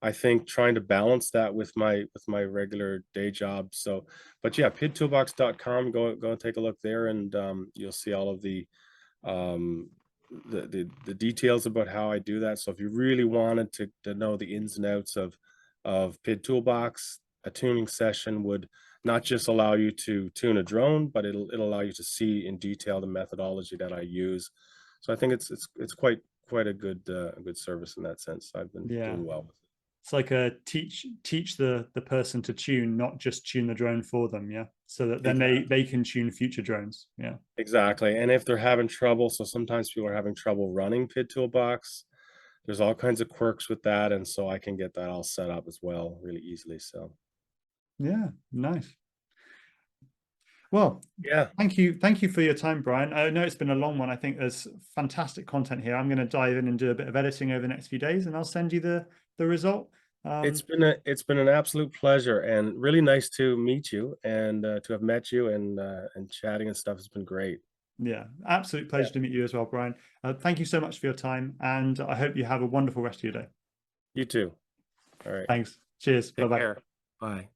I think trying to balance that with my regular day job. So, but yeah, pidtoolbox.com. Go and take a look there, and you'll see all of um, the details about how I do that. So if you really wanted to know the ins and outs of PID Toolbox, a tuning session would not just allow you to tune a drone, but it'll allow you to see in detail the methodology that I use. So I think it's quite a good service in that sense. I've been Yeah. doing well with it. It's like a teach the person to tune, not just tune the drone for them, yeah. So that then Exactly. they can tune future drones. Yeah. Exactly. And if they're having trouble, so sometimes people are having trouble running PID Toolbox. There's all kinds of quirks with that, and so I can get that all set up as well really easily. So Yeah, nice. Well, yeah, thank you for your time, Brian. I know it's been a long one. I think there's fantastic content here. I'm going to dive in and do a bit of editing over the next few days, and I'll send you the result. it's been an absolute pleasure and really nice to meet you and to have met you and chatting and stuff has been great. Yeah, absolute Yeah, pleasure to meet you as well, Brian. Thank you so much for your time, and I hope you have a wonderful rest of your day. you too. All right. Thanks. Cheers. Bye Take bye. care. Bye.